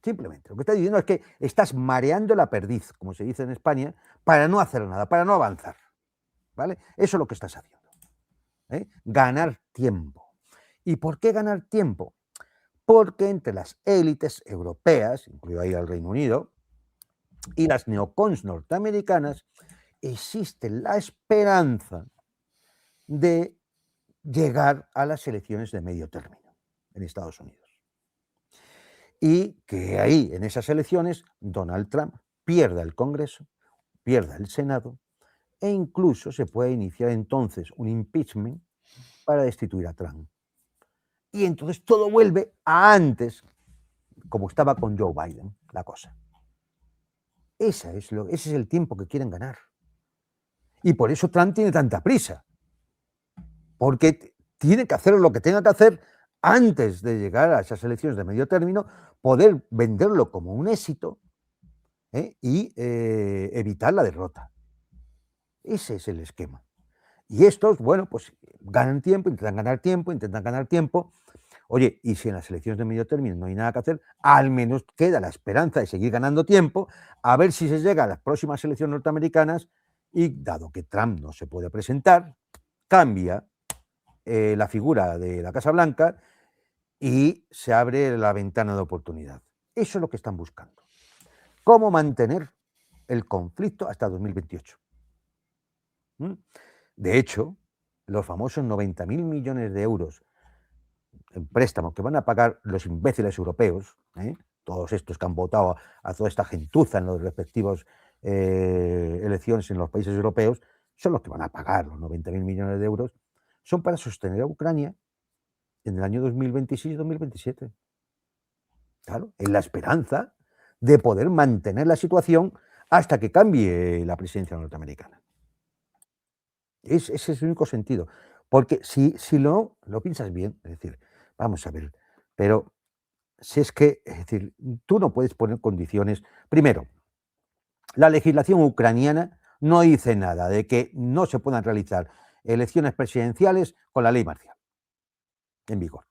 Simplemente, lo que estás diciendo es que estás mareando la perdiz, como se dice en España, para no hacer nada, para no avanzar. ¿Vale? Eso es lo que estás haciendo. Ganar tiempo. ¿Y por qué ganar tiempo? Porque entre las élites europeas, incluido ahí el Reino Unido, y las neocons norteamericanas, existe la esperanza de llegar a las elecciones de medio término en Estados Unidos. Y que ahí, en esas elecciones, Donald Trump pierda el Congreso, pierda el Senado, e incluso se puede iniciar entonces un impeachment para destituir a Trump. Y entonces todo vuelve a antes, como estaba con Joe Biden, la cosa. Ese es el tiempo que quieren ganar. Y por eso Trump tiene tanta prisa. Porque tiene que hacer lo que tenga que hacer antes de llegar a esas elecciones de medio término, poder venderlo como un éxito y evitar la derrota. Ese es el esquema. Y estos, bueno, pues ganan tiempo, intentan ganar tiempo. Oye, y si en las elecciones de medio término no hay nada que hacer, al menos queda la esperanza de seguir ganando tiempo, a ver si se llega a las próximas elecciones norteamericanas y, dado que Trump no se puede presentar, cambia la figura de la Casa Blanca y se abre la ventana de oportunidad. Eso es lo que están buscando. ¿Cómo mantener el conflicto hasta 2028? De hecho, los famosos 90.000 millones de euros en préstamos que van a pagar los imbéciles europeos, todos estos que han votado a toda esta gentuza en los respectivos elecciones en los países europeos, son los que van a pagar los 90.000 millones de euros, son para sostener a Ucrania en el año 2026-2027. Claro, en la esperanza de poder mantener la situación hasta que cambie la presidencia norteamericana. Ese es el único sentido. Porque si lo piensas bien, es decir, vamos a ver, pero si es que, es decir, tú no puedes poner condiciones. Primero, la legislación ucraniana no dice nada de que no se puedan realizar elecciones presidenciales con la ley marcial en vigor.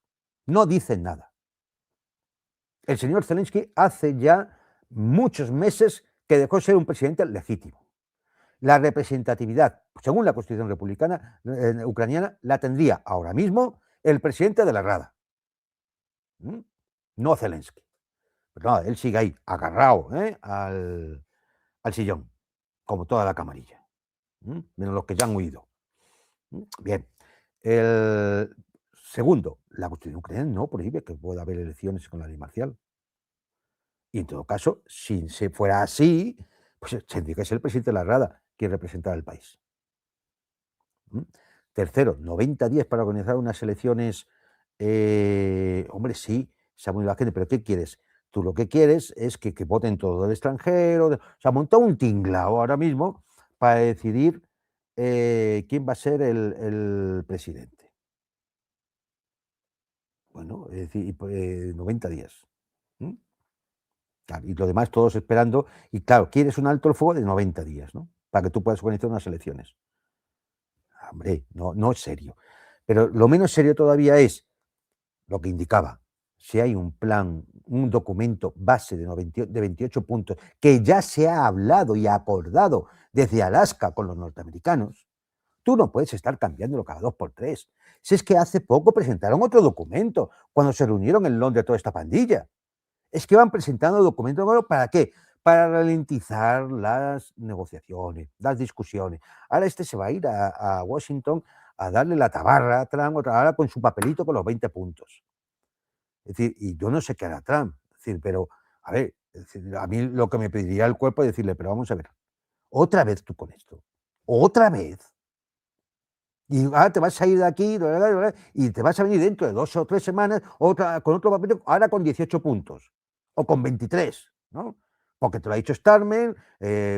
No dice nada. El señor Zelensky hace ya muchos meses que dejó de ser un presidente legítimo. La representatividad, según la Constitución republicana ucraniana, la tendría ahora mismo el presidente de la Rada, no Zelensky. Pero no, él sigue ahí, agarrado al sillón, como toda la camarilla, menos los que ya han huido. Bien. El segundo, la Constitución ucraniana no prohíbe que pueda haber elecciones con la ley marcial. Y en todo caso, si se fuera así, pues tendría que ser el presidente de la Rada quien representara al país. Tercero, 90 días para organizar unas elecciones. Hombre, sí, se ha movido la gente, pero ¿qué quieres? Tú lo que quieres es que voten todo el extranjero. O sea, monta un tinglao ahora mismo para decidir quién va a ser el presidente. Bueno, es decir, 90 días. Claro, y lo demás todos esperando. Y claro, quieres un alto el fuego de 90 días, ¿no? Para que tú puedas organizar unas elecciones. Hombre, no es serio. Pero lo menos serio todavía es lo que indicaba. Si hay un plan, un documento base de 28 puntos que ya se ha hablado y acordado desde Alaska con los norteamericanos, tú no puedes estar cambiándolo cada 2 por 3. Si es que hace poco presentaron otro documento cuando se reunieron en Londres toda esta pandilla. Es que van presentando documentos nuevos, ¿para qué? Para ralentizar las negociaciones, las discusiones. Ahora se va a ir a Washington a darle la tabarra a Trump, ahora con su papelito con los 20 puntos. Es decir, y yo no sé qué hará Trump. Es decir, pero, a ver, es decir, a mí lo que me pediría el cuerpo es decirle, pero vamos a ver, otra vez tú con esto, otra vez. Y ahora te vas a ir de aquí y te vas a venir dentro de 2 o 3 semanas con otro papel, ahora con 18 puntos o con 23, ¿no? Porque te lo ha dicho Starmer,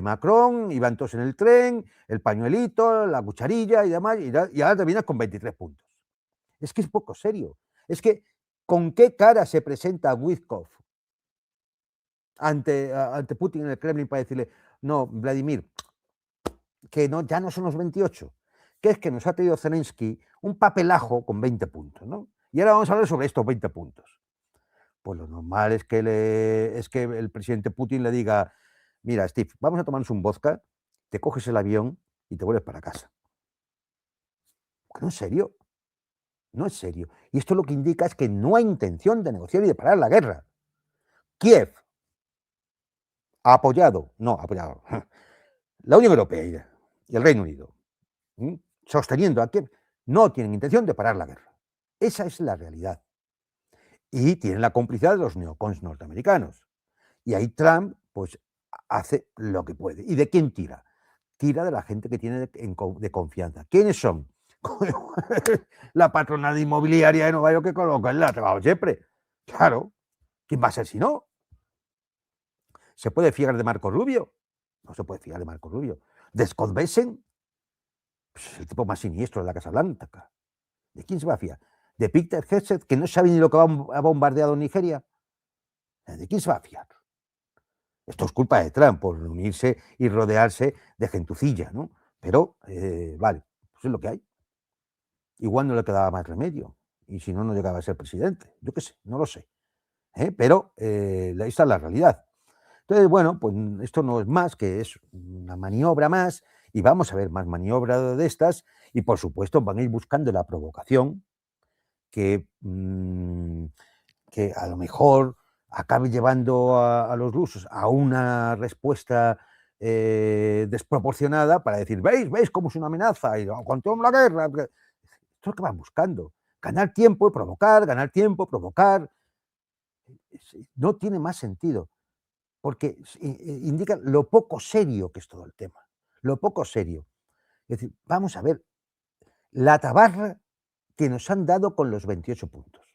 Macron, iban todos en el tren, el pañuelito, la cucharilla y demás, y ahora te vienes con 23 puntos. Es que es poco serio. Es que, ¿con qué cara se presenta Witkoff ante Putin en el Kremlin para decirle, no, Vladimir, que no, ya no son los 28, que es que nos ha traído Zelensky un papelajo con 20 puntos, ¿no? Y ahora vamos a hablar sobre estos 20 puntos. Pues lo normal es que el presidente Putin le diga, mira, Steve, vamos a tomarnos un vodka, te coges el avión y te vuelves para casa. ¿No es serio? No es serio. Y esto lo que indica es que no hay intención de negociar y de parar la guerra. Kiev ha apoyado, la Unión Europea y el Reino Unido, sosteniendo a Kiev, no tienen intención de parar la guerra. Esa es la realidad. Y tienen la complicidad de los neocons norteamericanos. Y ahí Trump, pues, hace lo que puede. ¿Y de quién tira? Tira de la gente que tiene de confianza. ¿Quiénes son? La patronal inmobiliaria de Nueva York que coloca el trabajo siempre. Claro. ¿Quién va a ser si no? ¿Se puede fiar de Marco Rubio? No se puede fiar de Marco Rubio. ¿De Scott Bessent? Pues es el tipo más siniestro de la Casa Blanca. ¿De quién se va a fiar? ¿De Peter Hegseth, que no sabe ni lo que ha bombardeado en Nigeria? ¿De quién se va a fiar? Esto es culpa de Trump por unirse y rodearse de gentucilla, ¿no? Pero, vale, pues es lo que hay. Igual no le quedaba más remedio. Y si no, no llegaba a ser presidente. Yo qué sé, no lo sé. Pero ahí está la realidad. Entonces, bueno, pues esto no es más que es una maniobra más y vamos a ver más maniobras de estas y, por supuesto, van a ir buscando la provocación que a lo mejor acabe llevando a los rusos a una respuesta desproporcionada para decir, ¿veis cómo es una amenaza? Y continuamos la guerra. Esto es lo que van buscando. Ganar tiempo y provocar, ganar tiempo, provocar. No tiene más sentido, porque indica lo poco serio que es todo el tema. Lo poco serio. Es decir, vamos a ver la tabarra que nos han dado con los 28 puntos.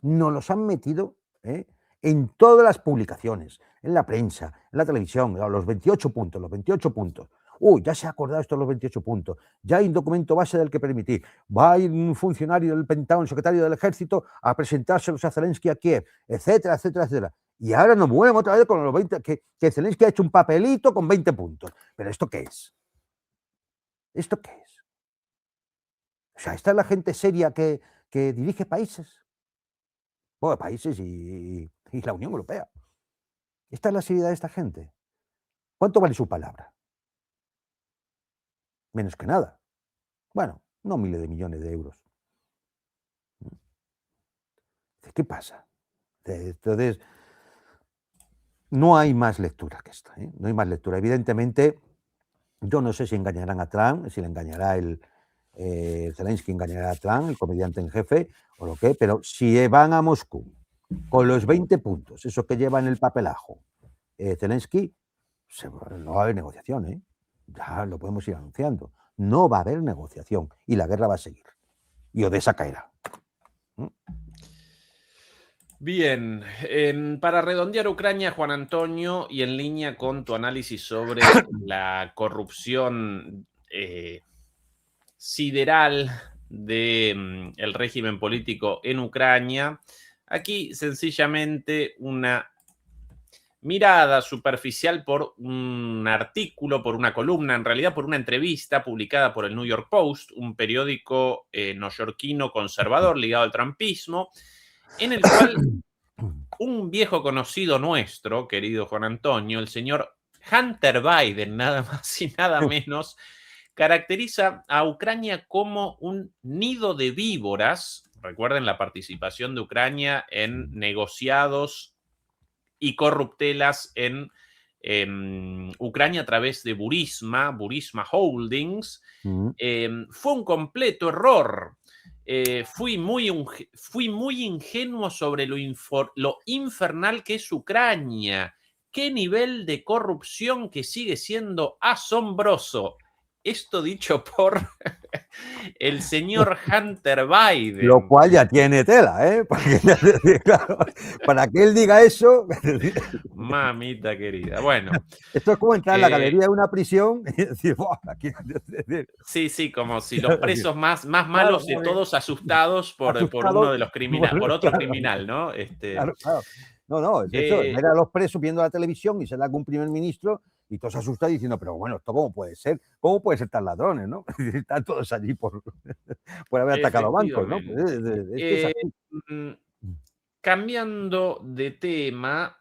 Nos los han metido en todas las publicaciones, en la prensa, en la televisión, los 28 puntos, los 28 puntos. Uy, ya se ha acordado esto de los 28 puntos, ya hay un documento base del que permitir. Va a ir un funcionario del Pentágono, secretario del Ejército, a presentárselos a Zelensky a Kiev, etcétera, etcétera, etcétera. Y ahora nos vuelven otra vez con los 20, que Zelensky ha hecho un papelito con 20 puntos. ¿Pero esto qué es? ¿Esto qué es? O sea, ¿esta es la gente seria que dirige países? Bueno, países y la Unión Europea. ¿Esta es la seriedad de esta gente? ¿Cuánto vale su palabra? Menos que nada. Bueno, no miles de millones de euros. ¿Qué pasa? Entonces, no hay más lectura que esta. No hay más lectura. Evidentemente, yo no sé si engañarán a Trump, si le engañará Zelensky engañará a Trump, el comediante en jefe, o lo que, pero si van a Moscú con los 20 puntos, eso que lleva en el papelajo, Zelensky, no va a haber negociación, ya lo podemos ir anunciando. No va a haber negociación y la guerra va a seguir. Y Odessa caerá. Bien, para redondear Ucrania, Juan Antonio, y en línea con tu análisis sobre la corrupción sideral del régimen político en Ucrania, aquí sencillamente una mirada superficial por un artículo, por una columna, en realidad por una entrevista publicada por el New York Post, un periódico neoyorquino conservador ligado al trumpismo, en el cual un viejo conocido nuestro, querido Juan Antonio, el señor Hunter Biden, nada más y nada menos, caracteriza a Ucrania como un nido de víboras. Recuerden la participación de Ucrania en negociados y corruptelas en Ucrania a través de Burisma Holdings. Fue un completo error. Fui muy ingenuo sobre lo infernal que es Ucrania. Qué nivel de corrupción que sigue siendo asombroso. Esto dicho por el señor Hunter Biden. Lo cual ya tiene tela, ¿eh? Porque, claro, para que él diga eso. Mamita querida. Bueno. Esto es como entrar en la galería de una prisión y decir, aquí. Sí, como si los presos más malos de todos asustados por uno de los criminales, por otro criminal, ¿no? Claro. No, de hecho, ver a los presos viendo la televisión y se da algún primer ministro y todos asustados diciendo, pero bueno, ¿esto cómo puede ser? ¿Cómo puede ser tan ladrones, no? Están todos allí por haber atacado bancos, ¿no? Es así. Cambiando de tema,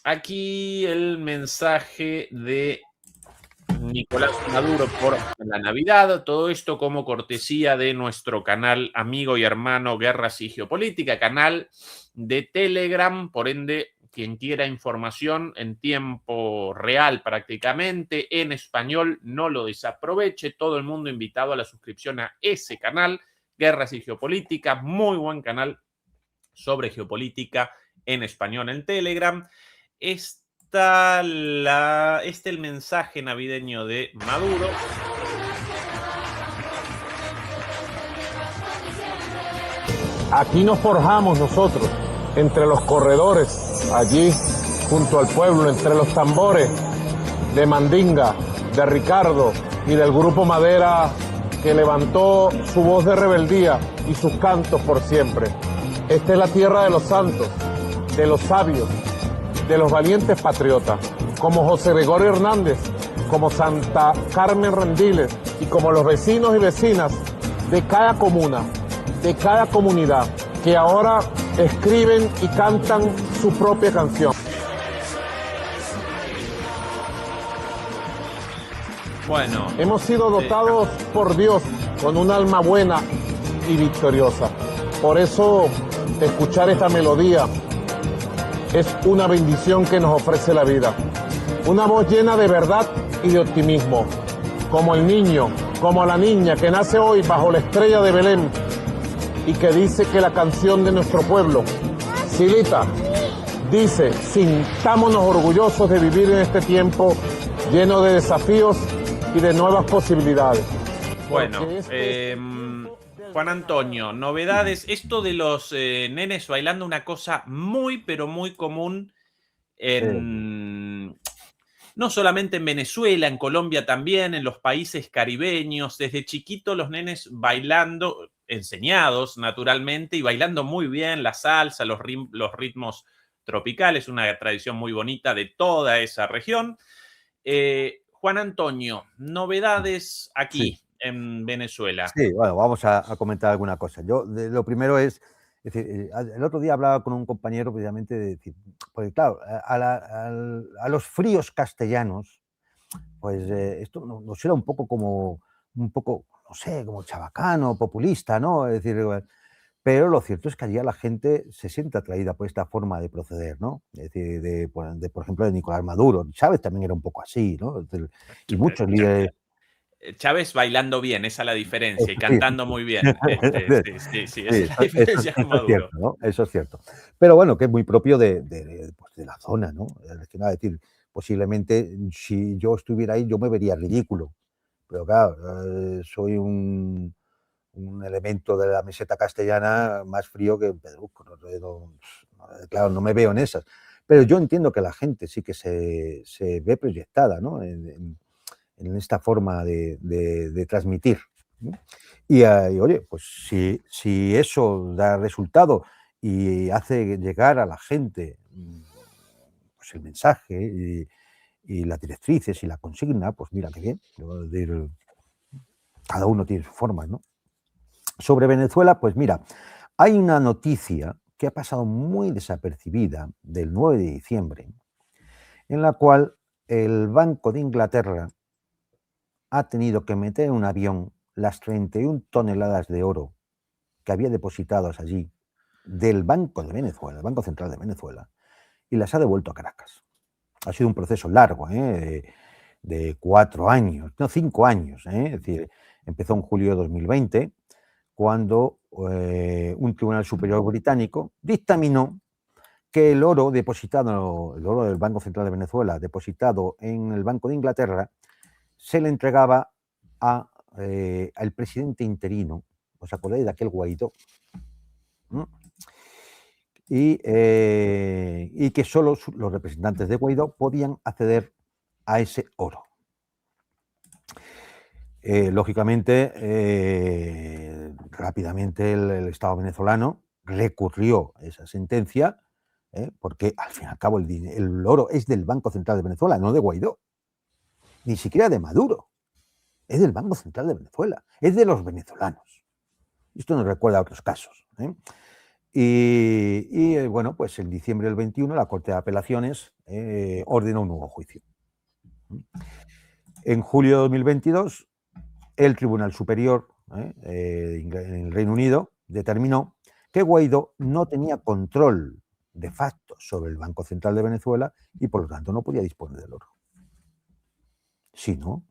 aquí el mensaje de Nicolás Maduro por la Navidad, todo esto como cortesía de nuestro canal amigo y hermano Guerras y Geopolítica, canal de Telegram, por ende, quien quiera información en tiempo real prácticamente, en español, no lo desaproveche, todo el mundo invitado a la suscripción a ese canal, Guerras y Geopolítica, muy buen canal sobre geopolítica en español en Telegram. El mensaje navideño de Maduro. Aquí nos forjamos nosotros, entre los corredores, allí junto al pueblo, entre los tambores de Mandinga, de Ricardo y del Grupo Madera, que levantó su voz de rebeldía y sus cantos por siempre. Esta es la tierra de los santos, de los sabios, de los valientes patriotas, como José Gregorio Hernández, como Santa Carmen Rendiles y como los vecinos y vecinas de cada comuna, de cada comunidad, que ahora escriben y cantan su propia canción. Bueno, hemos sido dotados por Dios con un alma buena y victoriosa. Por eso, escuchar esta melodía es una bendición que nos ofrece la vida. Una voz llena de verdad y de optimismo, como el niño, como la niña que nace hoy bajo la estrella de Belén y que dice que la canción de nuestro pueblo, Silita, dice, sintámonos orgullosos de vivir en este tiempo lleno de desafíos y de nuevas posibilidades. Bueno, Juan Antonio, novedades. Esto de los nenes bailando, una cosa muy, pero muy común no solamente en Venezuela, en Colombia también, en los países caribeños. Desde chiquito los nenes bailando, enseñados naturalmente, y bailando muy bien la salsa, los ritmos tropicales, una tradición muy bonita de toda esa región. Juan Antonio, novedades aquí en Venezuela. Sí, bueno, vamos a comentar alguna cosa. Lo primero es decir, el otro día hablaba con un compañero precisamente de decir, porque claro, a los fríos castellanos, pues esto nos era un poco, no sé, como chabacano, populista, ¿no? Es decir, pero lo cierto es que allí la gente se siente atraída por esta forma de proceder, ¿no? Es decir, por ejemplo, de Nicolás Maduro. Chávez también era un poco así, ¿no? Es decir, y muchos líderes... Chávez bailando bien, esa es la diferencia, y cantando muy bien. Sí, esa es la diferencia con Maduro. Es cierto, ¿no? Eso es cierto. Pero bueno, que es muy propio de la zona, ¿no? Es decir, posiblemente si yo estuviera ahí, yo me vería ridículo. Pero claro, soy un un elemento de la meseta castellana más frío que un pedrusco. Claro, no me veo en esas. Pero yo entiendo que la gente sí que se ve proyectada, ¿no?, en esta forma de transmitir, ¿no? Y oye, pues si eso da resultado y hace llegar a la gente pues el mensaje y las directrices y la consigna, pues mira qué bien. Cada uno tiene su forma, ¿no? Sobre Venezuela, pues mira, hay una noticia que ha pasado muy desapercibida del 9 de diciembre, en la cual el Banco de Inglaterra ha tenido que meter en un avión las 31 toneladas de oro que había depositadas allí del Banco de Venezuela, el Banco Central de Venezuela, y las ha devuelto a Caracas. Ha sido un proceso largo, de 4 años, no, 5 años. Es decir, empezó en julio de 2020, cuando un tribunal superior británico dictaminó que el oro depositado, el oro del Banco Central de Venezuela, depositado en el Banco de Inglaterra, se le entregaba al presidente interino. ¿Os acordáis de aquel Guaidó? Y que solo los representantes de Guaidó podían acceder a ese oro. Lógicamente, rápidamente el Estado venezolano recurrió a esa sentencia, porque al fin y al cabo el oro es del Banco Central de Venezuela, no de Guaidó, ni siquiera de Maduro, es del Banco Central de Venezuela, es de los venezolanos. Esto nos recuerda a otros casos. Y bueno, pues en diciembre del 21 la Corte de Apelaciones ordenó un nuevo juicio. En julio de 2022, el Tribunal Superior en el Reino Unido determinó que Guaidó no tenía control de facto sobre el Banco Central de Venezuela y por lo tanto no podía disponer del oro. Si no,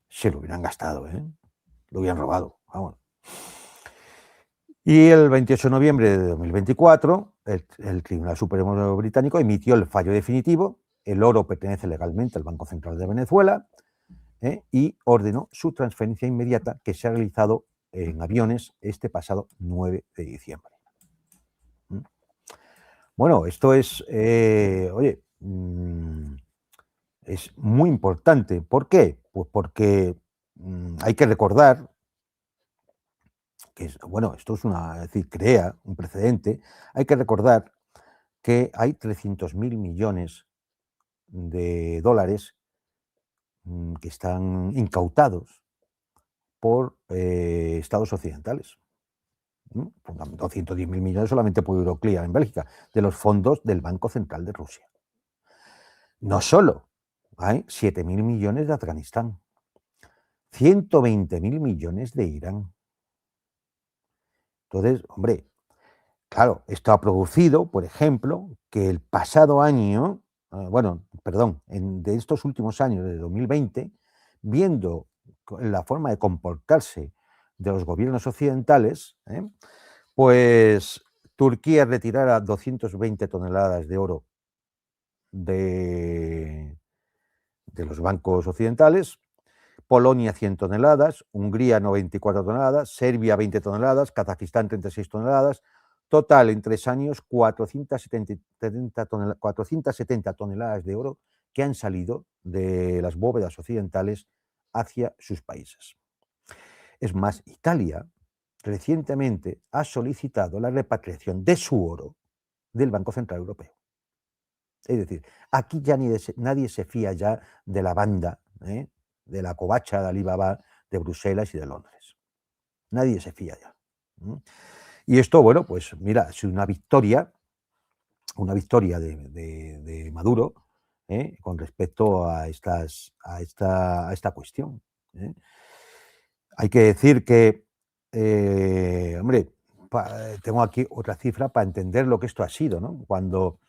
se lo hubieran gastado, lo hubieran robado, vamos. Y el 28 de noviembre de 2024, el Tribunal Supremo británico emitió el fallo definitivo. El oro pertenece legalmente al Banco Central de Venezuela y ordenó su transferencia inmediata, que se ha realizado en aviones este pasado 9 de diciembre. Bueno, esto es, oye, es muy importante. ¿Por qué? Pues porque hay que recordar que, bueno, esto es decir, crea un precedente. Hay que recordar que hay 300.000 millones de dólares que están incautados por estados occidentales. 210.000 millones solamente por Euroclear en Bélgica, de los fondos del Banco Central de Rusia. No solo, hay 7.000 millones de Afganistán, 120.000 millones de Irán. Entonces, hombre, claro, esto ha producido, por ejemplo, que el pasado año, de estos últimos años, de 2020, viendo la forma de comportarse de los gobiernos occidentales, pues Turquía retirara 220 toneladas de oro de los bancos occidentales, Polonia 100 toneladas, Hungría 94 toneladas, Serbia 20 toneladas, Kazajistán 36 toneladas, total en 3 años 470 toneladas de oro que han salido de las bóvedas occidentales hacia sus países. Es más, Italia recientemente ha solicitado la repatriación de su oro del Banco Central Europeo. Es decir, aquí ya nadie se fía ya de la banda, de la covacha de Alibaba de Bruselas y de Londres. Nadie se fía ya. Y esto, bueno, pues mira, es una victoria de Maduro con respecto a esta cuestión. Hay que decir que, hombre, tengo aquí otra cifra para entender lo que esto ha sido, ¿no? Cuando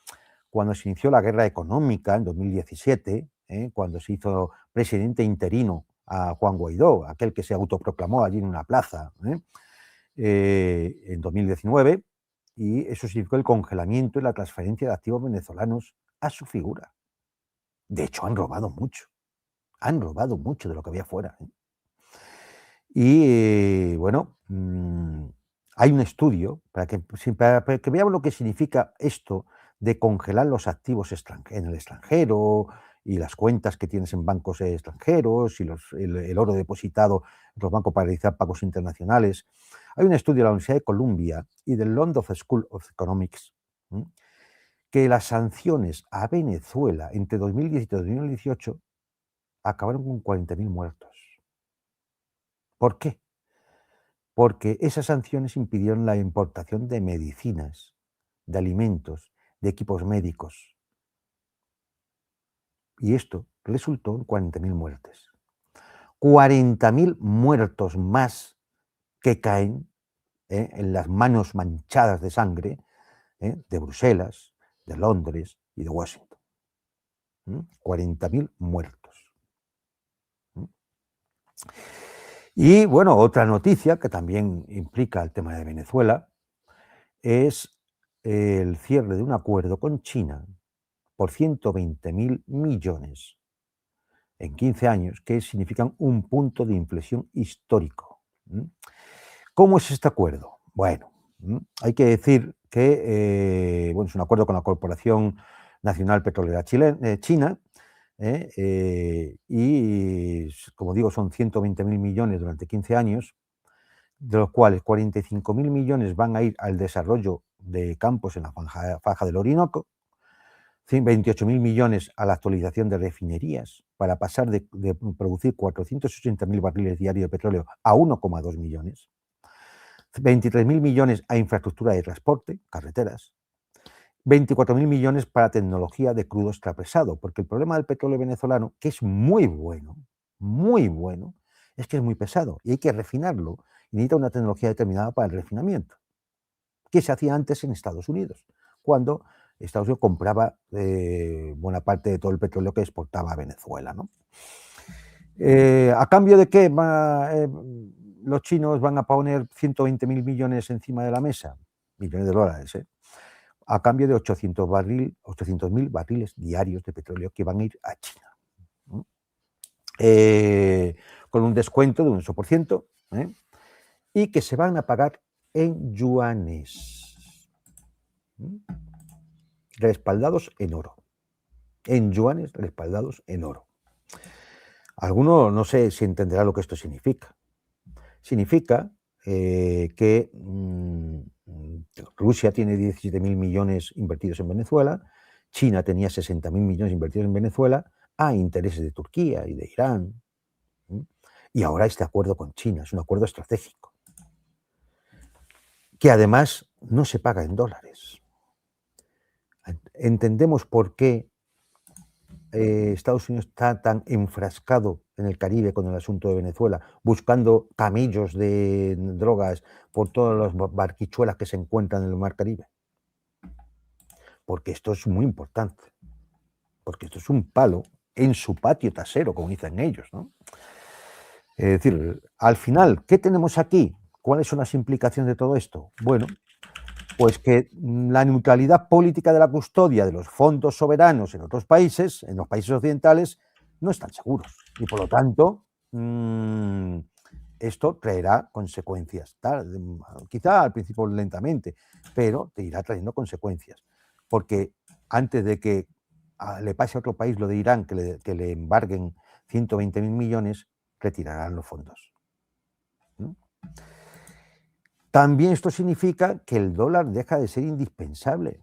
se inició la guerra económica en 2017, cuando se hizo presidente interino a Juan Guaidó, aquel que se autoproclamó allí en una plaza, en 2019, y eso significó el congelamiento y la transferencia de activos venezolanos a su figura. De hecho, han robado mucho de lo que había fuera. Y bueno, Hay un estudio para que veamos lo que significa esto de congelar los activos en el extranjero y las cuentas que tienes en bancos extranjeros y el oro depositado en los bancos para realizar pagos internacionales. Hay un estudio de la Universidad de Columbia y del London School of Economics que las sanciones a Venezuela entre 2017 y 2018 acabaron con 40.000 muertos. ¿Por qué? Porque esas sanciones impidieron la importación de medicinas, de alimentos, de equipos médicos. Y esto resultó en 40.000 muertes. 40.000 muertos más que caen en las manos manchadas de sangre de Bruselas, de Londres y de Washington. 40.000 muertos. Y bueno, otra noticia que también implica el tema de Venezuela es el cierre de un acuerdo con China por 120.000 millones en 15 años, que significan un punto de inflexión histórico. ¿Cómo es este acuerdo? Bueno, hay que decir que es un acuerdo con la Corporación Nacional Petrolera China, y como digo, son 120.000 millones durante 15 años, de los cuales 45.000 millones van a ir al desarrollo de campos en la faja del Orinoco, 28.000 millones a la actualización de refinerías para pasar de producir 480.000 barriles diarios de petróleo a 1,2 millones, 23.000 millones a infraestructura de transporte, carreteras, 24.000 millones para tecnología de crudo extrapesado, porque el problema del petróleo venezolano, que es muy bueno, es que es muy pesado y hay que refinarlo y necesita una tecnología determinada para el refinamiento, que se hacía antes en Estados Unidos, cuando Estados Unidos compraba buena parte de todo el petróleo que exportaba a Venezuela, ¿no? ¿A cambio de qué los chinos van a poner 120.000 millones encima de la mesa? Millones de dólares, a cambio de 800.000 barriles diarios de petróleo que van a ir a China, con un descuento de un 8%, y que se van a pagar en yuanes, respaldados en oro. En yuanes respaldados en oro. Alguno no sé si entenderá lo que esto significa. Significa que Rusia tiene 17.000 millones invertidos en Venezuela, China tenía 60.000 millones invertidos en Venezuela, a intereses de Turquía y de Irán. Y ahora este acuerdo con China es un acuerdo estratégico, que además no se paga en dólares. Entendemos por qué Estados Unidos está tan enfrascado en el Caribe con el asunto de Venezuela, buscando camellos de drogas por todas las barquichuelas que se encuentran en el Mar Caribe. Porque esto es muy importante. Porque esto es un palo en su patio trasero, como dicen ellos, ¿no? Es decir, al final, ¿qué tenemos aquí? ¿Cuáles son las implicaciones de todo esto? Bueno, pues que la neutralidad política de la custodia de los fondos soberanos en otros países, en los países occidentales, no están seguros. Y por lo tanto, esto traerá consecuencias. Quizá al principio lentamente, pero te irá trayendo consecuencias. Porque antes de que le pase a otro país lo de Irán, que le embarguen 120.000 millones, retirarán los fondos. También esto significa que el dólar deja de ser indispensable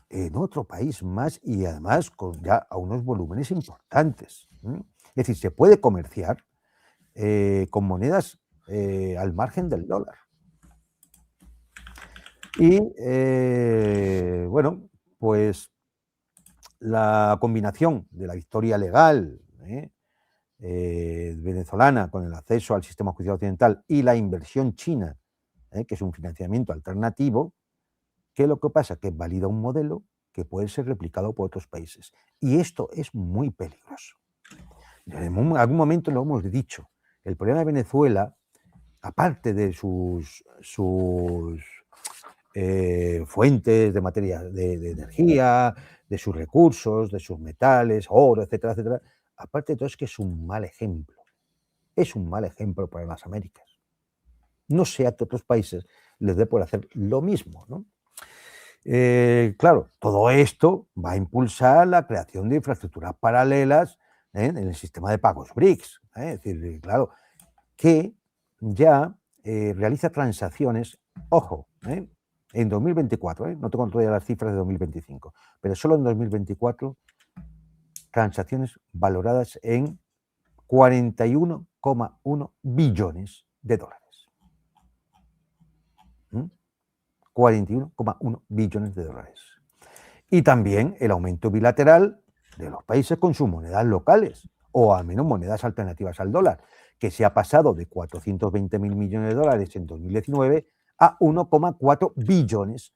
en otro país más y además con ya a unos volúmenes importantes. Es decir, se puede comerciar con monedas al margen del dólar. Y bueno, pues la combinación de la victoria legal venezolana con el acceso al sistema judicial occidental y la inversión china, que es un financiamiento alternativo, ¿qué es lo que pasa? Que valida un modelo que puede ser replicado por otros países. Y esto es muy peligroso. En algún momento lo hemos dicho. El problema de Venezuela, aparte de sus fuentes de materia de energía, de sus recursos, de sus metales, oro, etcétera, etcétera, aparte de todo es que es un mal ejemplo. Es un mal ejemplo para las Américas. no sea que otros países les dé por hacer lo mismo, ¿no? Claro, todo esto va a impulsar la creación de infraestructuras paralelas en el sistema de pagos BRICS. Es decir, claro, que ya realiza transacciones, ojo, en 2024, no tengo todavía las cifras de 2025, pero solo en 2024 transacciones valoradas en 41,1 billones de dólares. 41,1 billones de dólares. Y también el aumento bilateral de los países con sus monedas locales, o al menos monedas alternativas al dólar, que se ha pasado de 420.000 millones de dólares en 2019 a 1,4 billones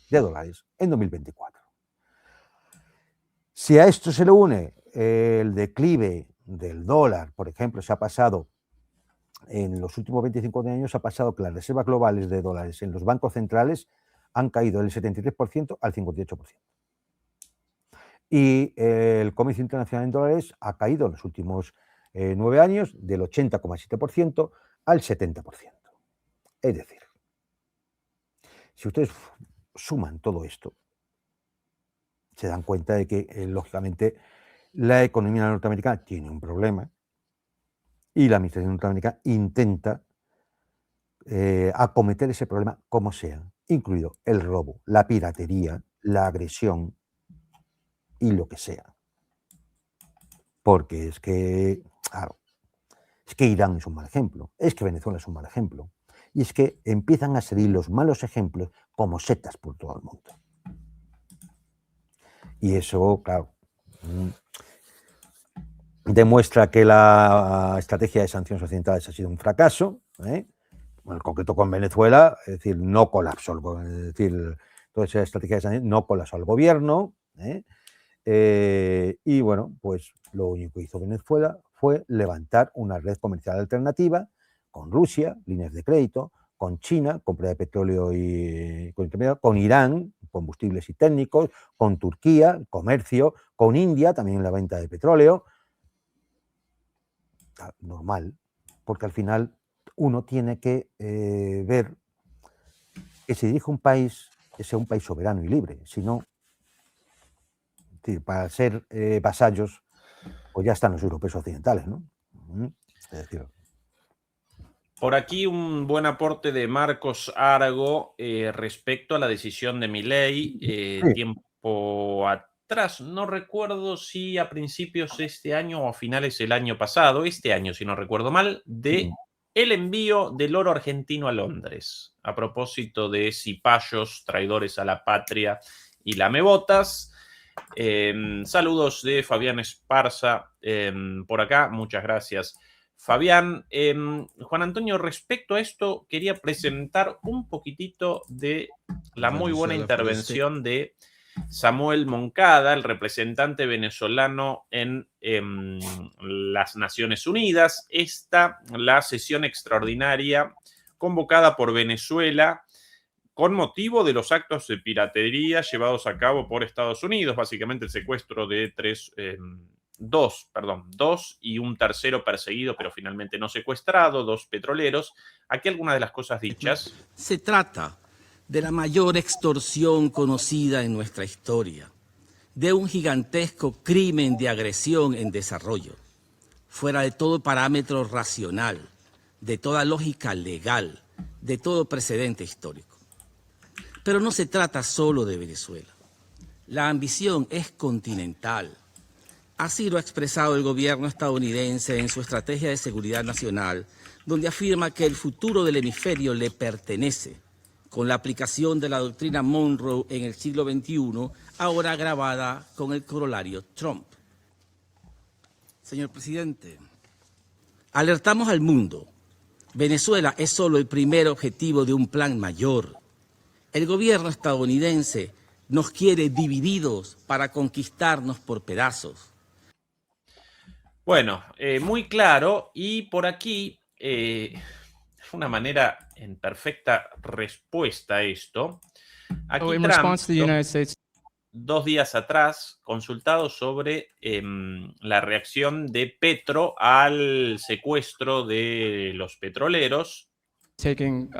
de dólares en 2024. Si a esto se le une el declive del dólar, por ejemplo, se ha pasado en los últimos 25 años, ha pasado que las reservas globales de dólares en los bancos centrales han caído del 73% al 58%. Y el comercio internacional en dólares ha caído en los últimos 9 años del 80,7% al 70%. Es decir, si ustedes suman todo esto, se dan cuenta de que, lógicamente, la economía norteamericana tiene un problema y la administración norteamericana intenta acometer ese problema como sea, incluido el robo, la piratería, la agresión y lo que sea. Porque es que, claro, es que Irán es un mal ejemplo, es que Venezuela es un mal ejemplo, y es que empiezan a salir los malos ejemplos como setas por todo el mundo. Y eso, claro, demuestra que la estrategia de sanciones occidentales ha sido un fracaso, bueno, en concreto con Venezuela, es decir, no colapsó, es decir, toda esa estrategia de sanciones no colapsó al gobierno, y bueno, pues lo único que hizo Venezuela fue levantar una red comercial alternativa con Rusia, líneas de crédito, con China, compra de petróleo y con Irán, combustibles y técnicos, con Turquía, comercio, con India, también la venta de petróleo. Normal, porque al final uno tiene que ver que se dirige un país, que sea un país soberano y libre, si no, para ser vasallos, pues ya están los europeos occidentales, ¿no? Es decir, por aquí un buen aporte de Marcos Argo respecto a la decisión de Milei sí. tiempo atrás. No recuerdo si a principios de este año o a finales del año pasado, este año si no recuerdo mal, de el envío del oro argentino a Londres. A propósito de cipayos, traidores a la patria y lamebotas. Saludos de Fabián Esparza por acá. Muchas gracias, Fabián. Juan Antonio, respecto a esto, quería presentar un poquitito de la muy buena intervención de Samuel Moncada, el representante venezolano en las Naciones Unidas. La sesión extraordinaria convocada por Venezuela con motivo de los actos de piratería llevados a cabo por Estados Unidos, básicamente el secuestro de dos y un tercero perseguido, pero finalmente no secuestrado, 2 petroleros. Aquí algunas de las cosas dichas. Se trata de la mayor extorsión conocida en nuestra historia, de un gigantesco crimen de agresión en desarrollo, fuera de todo parámetro racional, de toda lógica legal, de todo precedente histórico. Pero no se trata solo de Venezuela. La ambición es continental. Así lo ha expresado el gobierno estadounidense en su estrategia de seguridad nacional, donde afirma que el futuro del hemisferio le pertenece, con la aplicación de la doctrina Monroe en el siglo XXI, ahora agravada con el corolario Trump. Señor presidente, alertamos al mundo. Venezuela es solo el primer objetivo de un plan mayor. El gobierno estadounidense nos quiere divididos para conquistarnos por pedazos. Bueno, muy claro, y por aquí, una manera en perfecta respuesta a esto. Aquí Trump, 2 días atrás, consultado sobre la reacción de Petro al secuestro de los petroleros. taking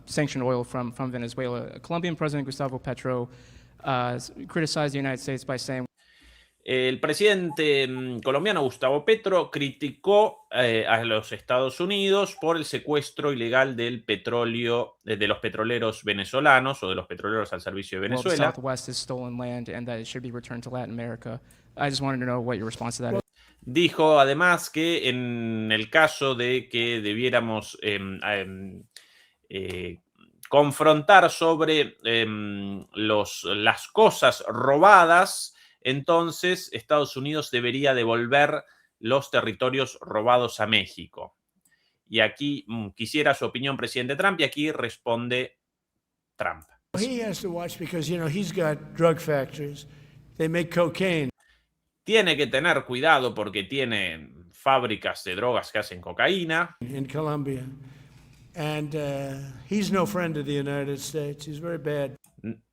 sanctioned oil from Venezuela. Colombian President Gustavo Petro criticized the United States by saying, el presidente colombiano Gustavo Petro criticó a los Estados Unidos por el secuestro ilegal del petróleo, de los petroleros venezolanos o de los petroleros al servicio de well, the Venezuela. Southwest is stolen land and that it should be returned to Latin America. I just wanted to know what your response to that is. Dijo además que en el caso de que debiéramos confrontar sobre las cosas robadas, entonces Estados Unidos debería devolver los territorios robados a México. Y aquí quisiera su opinión, presidente Trump, y aquí responde Trump. He has to watch because, you know, he's got drug factories. They make cocaine. Tiene que tener cuidado porque tiene fábricas de drogas que hacen cocaína. In Colombia. And he's no friend of the United States. He's very bad.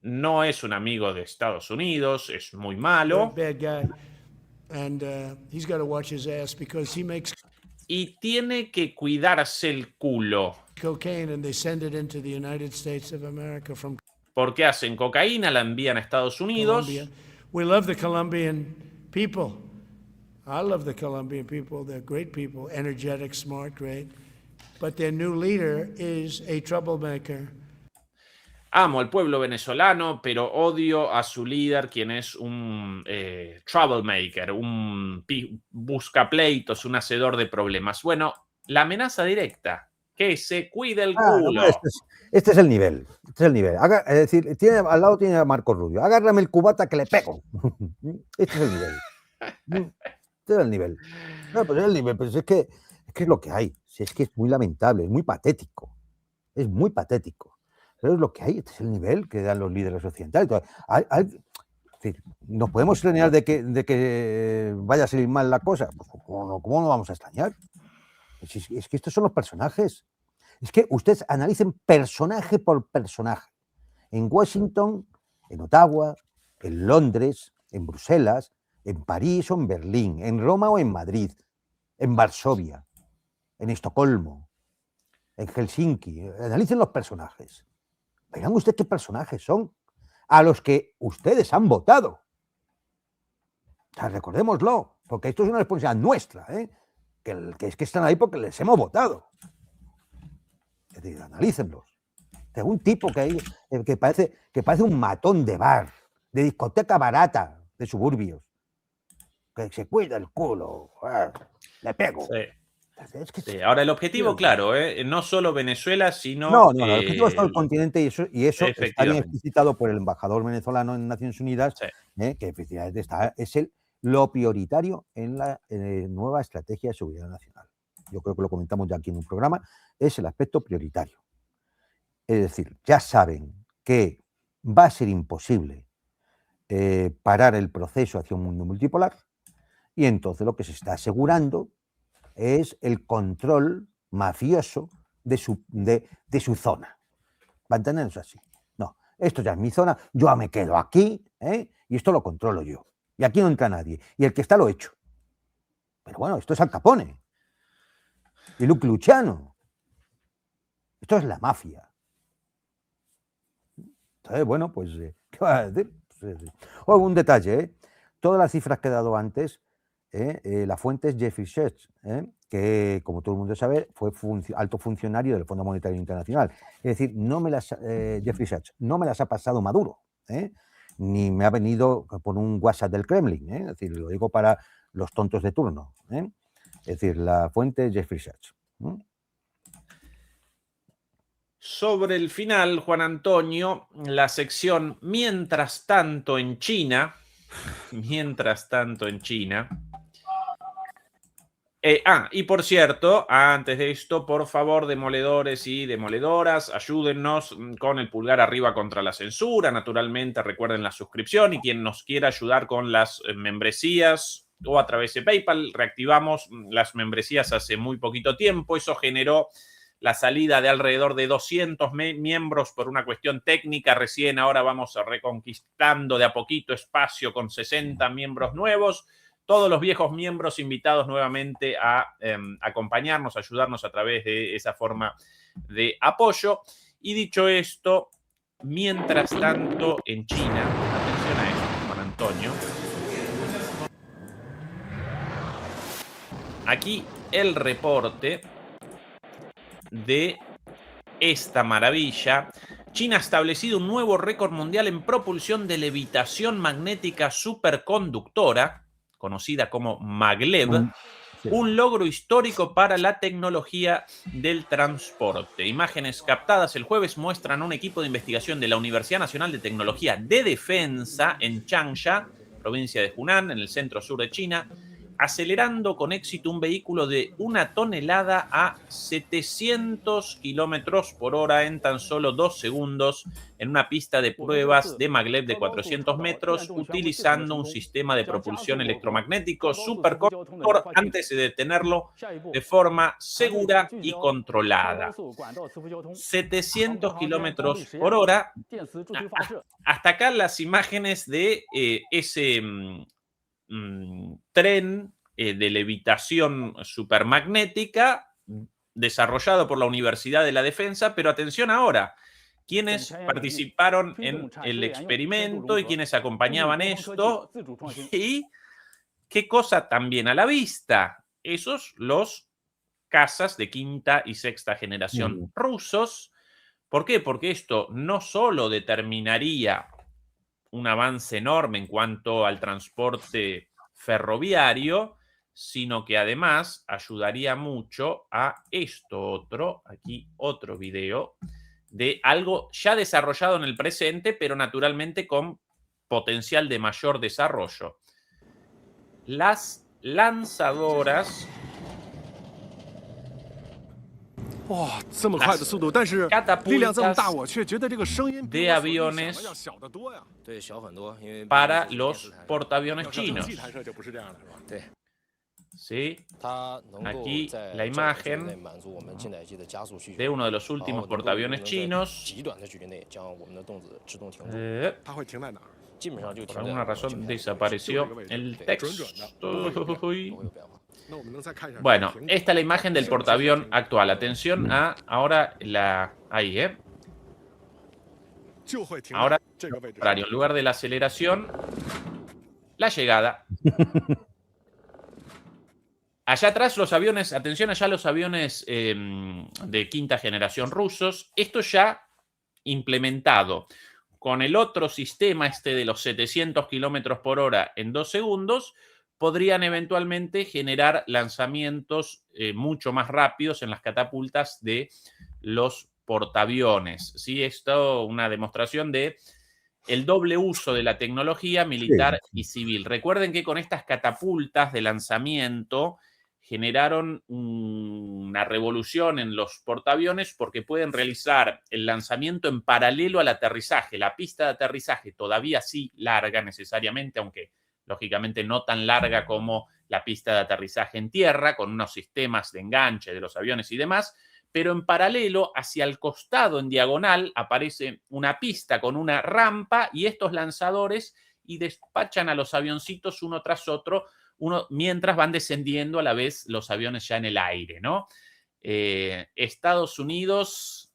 No es un amigo de Estados Unidos, es muy malo. Very bad guy. And he's got to watch his ass because he makes Y tiene que cuidarse el culo. cocaine and they send it into the United States of America from Porque hacen cocaína, la envían a Estados Unidos. Colombia. We love the Colombian people. I love the Colombian people. They're great people, energetic, smart, great. But their new leader is a troublemaker. Amo al pueblo venezolano, pero odio a su líder, quien es un troublemaker, un buscapleitos, un hacedor de problemas. Bueno, la amenaza directa, que se cuide el culo. Este es el nivel. Este es el nivel. Es decir, al lado tiene a Marco Rubio. Agárrame el cubata que le pego. Este es el nivel. Este es el nivel. No, pues es el nivel, pero es que es lo que hay. Es que es muy lamentable, es muy patético. Es muy patético. Pero es lo que hay, este es el nivel que dan los líderes occidentales. Entonces, ¿nos podemos extrañar de que vaya a salir mal la cosa? Pues, ¿cómo no vamos a extrañar? Es que estos son los personajes. Es que ustedes analicen personaje por personaje. En Washington, en Ottawa, en Londres, en Bruselas, en París o en Berlín, en Roma o en Madrid, en Varsovia, en Estocolmo, en Helsinki. Analicen los personajes. Vean ustedes qué personajes son a los que ustedes han votado. O sea, recordémoslo, porque esto es una responsabilidad nuestra, que es que están ahí porque les hemos votado. Es decir, analícenlos. De un tipo que parece un matón de bar, de discoteca barata, de suburbios, que se cuida el culo, le pego. Sí. Sí, ahora el objetivo, claro, no solo Venezuela, sino... No, el objetivo es todo el continente y eso está bien explicitado por el embajador venezolano en Naciones Unidas, sí. Que efectivamente es lo prioritario en la nueva estrategia de seguridad nacional. Yo creo que lo comentamos ya aquí en un programa, es el aspecto prioritario. Es decir, ya saben que va a ser imposible parar el proceso hacia un mundo multipolar y entonces lo que se está asegurando es el control mafioso de su zona. Mantenernos así. No, esto ya es mi zona, yo me quedo aquí, y esto lo controlo yo. Y aquí no entra nadie. Y el que está lo hecho. Pero bueno, esto es Al Capone. Y Luciano. Esto es la mafia. Entonces, bueno, pues, ¿qué va a decir? Un detalle, todas las cifras que he dado antes, la fuente es Jeffrey Sachs, que, como todo el mundo sabe, fue alto funcionario del Fondo Monetario Internacional. Es decir, Jeffrey Sachs no me las ha pasado Maduro, ni me ha venido por un WhatsApp del Kremlin. Es decir, lo digo para los tontos de turno. Es decir, la fuente es Jeffrey Sachs. Sobre el final, Juan Antonio, la sección Mientras tanto en China. Y por cierto, antes de esto, por favor, demoledores y demoledoras, ayúdennos con el pulgar arriba contra la censura. Naturalmente, recuerden la suscripción y quien nos quiera ayudar con las membresías o a través de PayPal. Reactivamos las membresías hace muy poquito tiempo. Eso generó la salida de alrededor de 200 miembros por una cuestión técnica. Recién ahora vamos reconquistando de a poquito espacio con 60 miembros nuevos. Todos los viejos miembros invitados nuevamente a acompañarnos, a ayudarnos a través de esa forma de apoyo. Y dicho esto, mientras tanto en China, atención a esto, Juan Antonio. Aquí el reporte de esta maravilla. China ha establecido un nuevo récord mundial en propulsión de levitación magnética superconductora, conocida como maglev, un logro histórico para la tecnología del transporte. Imágenes captadas el jueves muestran un equipo de investigación de la Universidad Nacional de Tecnología de Defensa en Changsha, provincia de Hunan, en el centro sur de China, acelerando con éxito un vehículo de 1 tonelada a 700 kilómetros por hora en tan solo 2 segundos en una pista de pruebas de maglev de 400 metros, utilizando un sistema de propulsión electromagnético superconductor antes de detenerlo de forma segura y controlada. 700 kilómetros por hora. Hasta acá las imágenes de ese tren de levitación supermagnética desarrollado por la Universidad de la Defensa, pero atención ahora, quienes participaron en el experimento y quienes acompañaban esto, y qué cosa también a la vista, esos los cazas de quinta y sexta generación rusos. ¿Por qué? Porque esto no solo determinaría un avance enorme en cuanto al transporte ferroviario, sino que además ayudaría mucho a esto otro, aquí otro video, de algo ya desarrollado en el presente, pero naturalmente con potencial de mayor desarrollo. Las lanzadoras, catapultas de aviones para los portaaviones chinos. ¿Sí? Aquí la imagen de uno de los últimos portaaviones chinos. Por alguna razón desapareció el texto. Bueno, esta es la imagen del portaavión actual. Atención a ahora la... Ahí, Ahora, en lugar de la aceleración, la llegada. Allá atrás los aviones, atención allá los aviones de quinta generación rusos. Esto ya implementado con el otro sistema, este de los 700 kilómetros por hora en 2 segundos, podrían eventualmente generar lanzamientos mucho más rápidos en las catapultas de los portaaviones. ¿Sí? Esto una demostración de el doble uso de la tecnología militar y civil. Recuerden que con estas catapultas de lanzamiento generaron una revolución en los portaaviones porque pueden realizar el lanzamiento en paralelo al aterrizaje. La pista de aterrizaje todavía sí larga necesariamente, aunque lógicamente no tan larga como la pista de aterrizaje en tierra, con unos sistemas de enganche de los aviones y demás, pero en paralelo, hacia el costado, en diagonal, aparece una pista con una rampa y estos lanzadores y despachan a los avioncitos uno tras otro, mientras van descendiendo a la vez los aviones ya en el aire, ¿no? Estados Unidos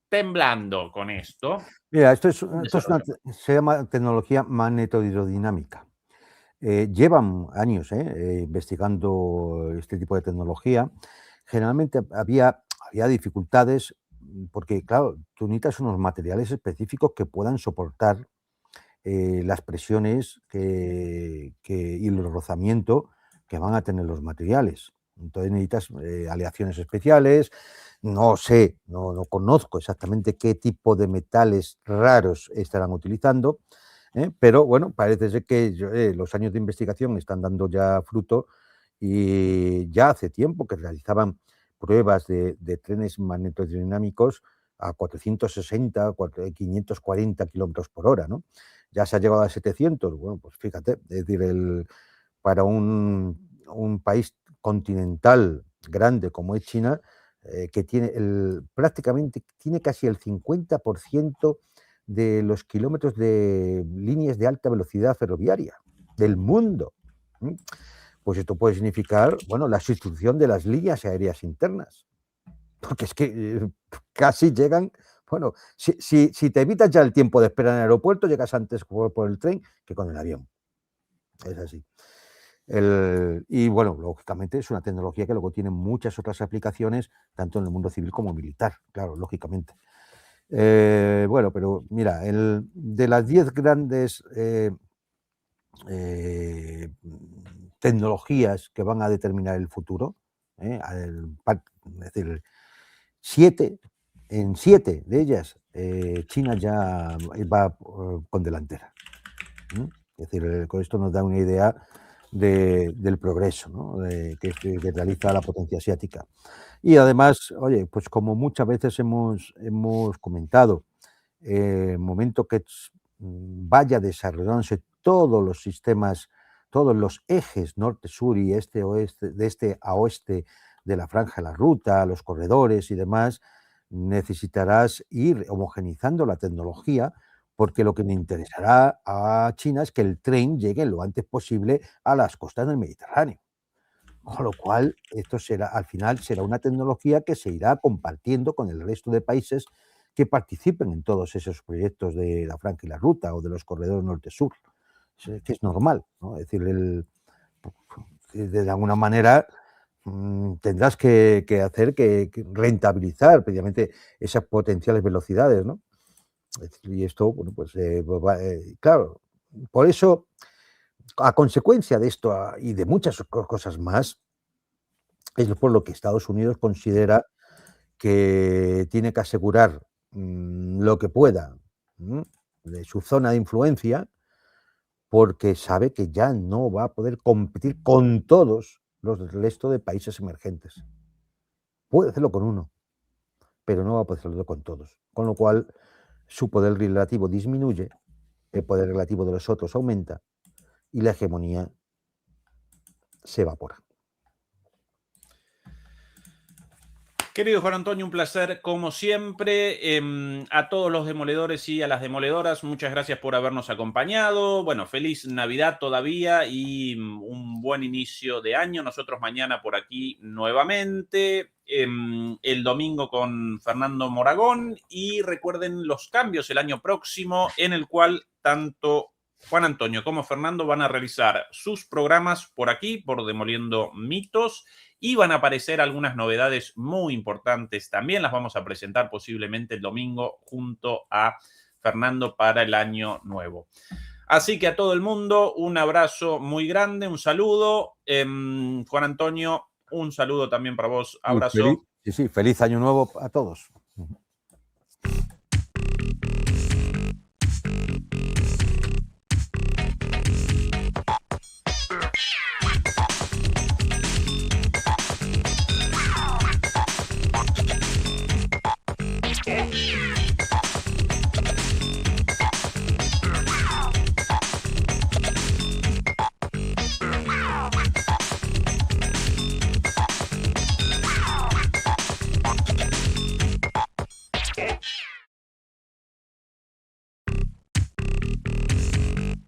temblando con esto. Mira, se llama tecnología magnetohidrodinámica. Llevan años investigando este tipo de tecnología. Generalmente había dificultades porque, claro, tú necesitas unos materiales específicos que puedan soportar las presiones y el rozamiento que van a tener los materiales. Entonces necesitas aleaciones especiales. No sé, no conozco exactamente qué tipo de metales raros estarán utilizando, pero bueno, parece ser que los años de investigación están dando ya fruto y ya hace tiempo que realizaban pruebas de trenes magnetodinámicos a 460, 540 kilómetros por hora, ¿no? Ya se ha llegado a 700. Bueno, pues fíjate, es decir, para un país continental grande como es China, que tiene prácticamente tiene casi el 50% de los kilómetros de líneas de alta velocidad ferroviaria del mundo. Pues esto puede significar, bueno, la sustitución de las líneas aéreas internas. Porque es que casi llegan. Bueno, si te evitas ya el tiempo de espera en el aeropuerto, llegas antes por el tren que con el avión. Es así. Y bueno, lógicamente es una tecnología que luego tiene muchas otras aplicaciones, tanto en el mundo civil como militar, claro, lógicamente. Bueno, pero mira, de las 10 grandes tecnologías que van a determinar el futuro, es decir, en 7 de ellas, China ya va con delantera. Es decir, con esto nos da una idea del progreso, ¿no? que realiza la potencia asiática. Y además, oye, pues como muchas veces hemos comentado, el momento que vaya desarrollándose todos los sistemas, todos los ejes norte, sur y oeste, de este a oeste de la franja de la ruta, los corredores y demás, necesitarás ir homogenizando la tecnología, porque lo que le interesará a China es que el tren llegue lo antes posible a las costas del Mediterráneo. Con lo cual, esto al final será una tecnología que se irá compartiendo con el resto de países que participen en todos esos proyectos de la franja y la ruta o de los corredores norte-sur. Que es normal, ¿no? Es decir, de alguna manera tendrás que hacer que rentabilizar precisamente esas potenciales velocidades, ¿no? Y esto, bueno, pues claro, por eso, a consecuencia de esto y de muchas cosas más, es por lo que Estados Unidos considera que tiene que asegurar lo que pueda de su zona de influencia, porque sabe que ya no va a poder competir con todos los del resto de países emergentes. Puede hacerlo con uno, pero no va a poder hacerlo con todos. Con lo cual, su poder relativo disminuye, el poder relativo de los otros aumenta y la hegemonía se evapora. Querido Juan Antonio, un placer como siempre. A todos los demoledores y a las demoledoras, muchas gracias por habernos acompañado. Bueno, feliz Navidad todavía y un buen inicio de año. Nosotros mañana por aquí nuevamente. El domingo con Fernando Moragón. Y recuerden los cambios el año próximo, en el cual tanto Juan Antonio como Fernando van a realizar sus programas por aquí, por Demoliendo Mitos. Y van a aparecer algunas novedades muy importantes. También las vamos a presentar posiblemente el domingo junto a Fernando para el año nuevo. Así que a todo el mundo, un abrazo muy grande, un saludo. Juan Antonio, un saludo también para vos. Abrazo. Sí, feliz año nuevo a todos.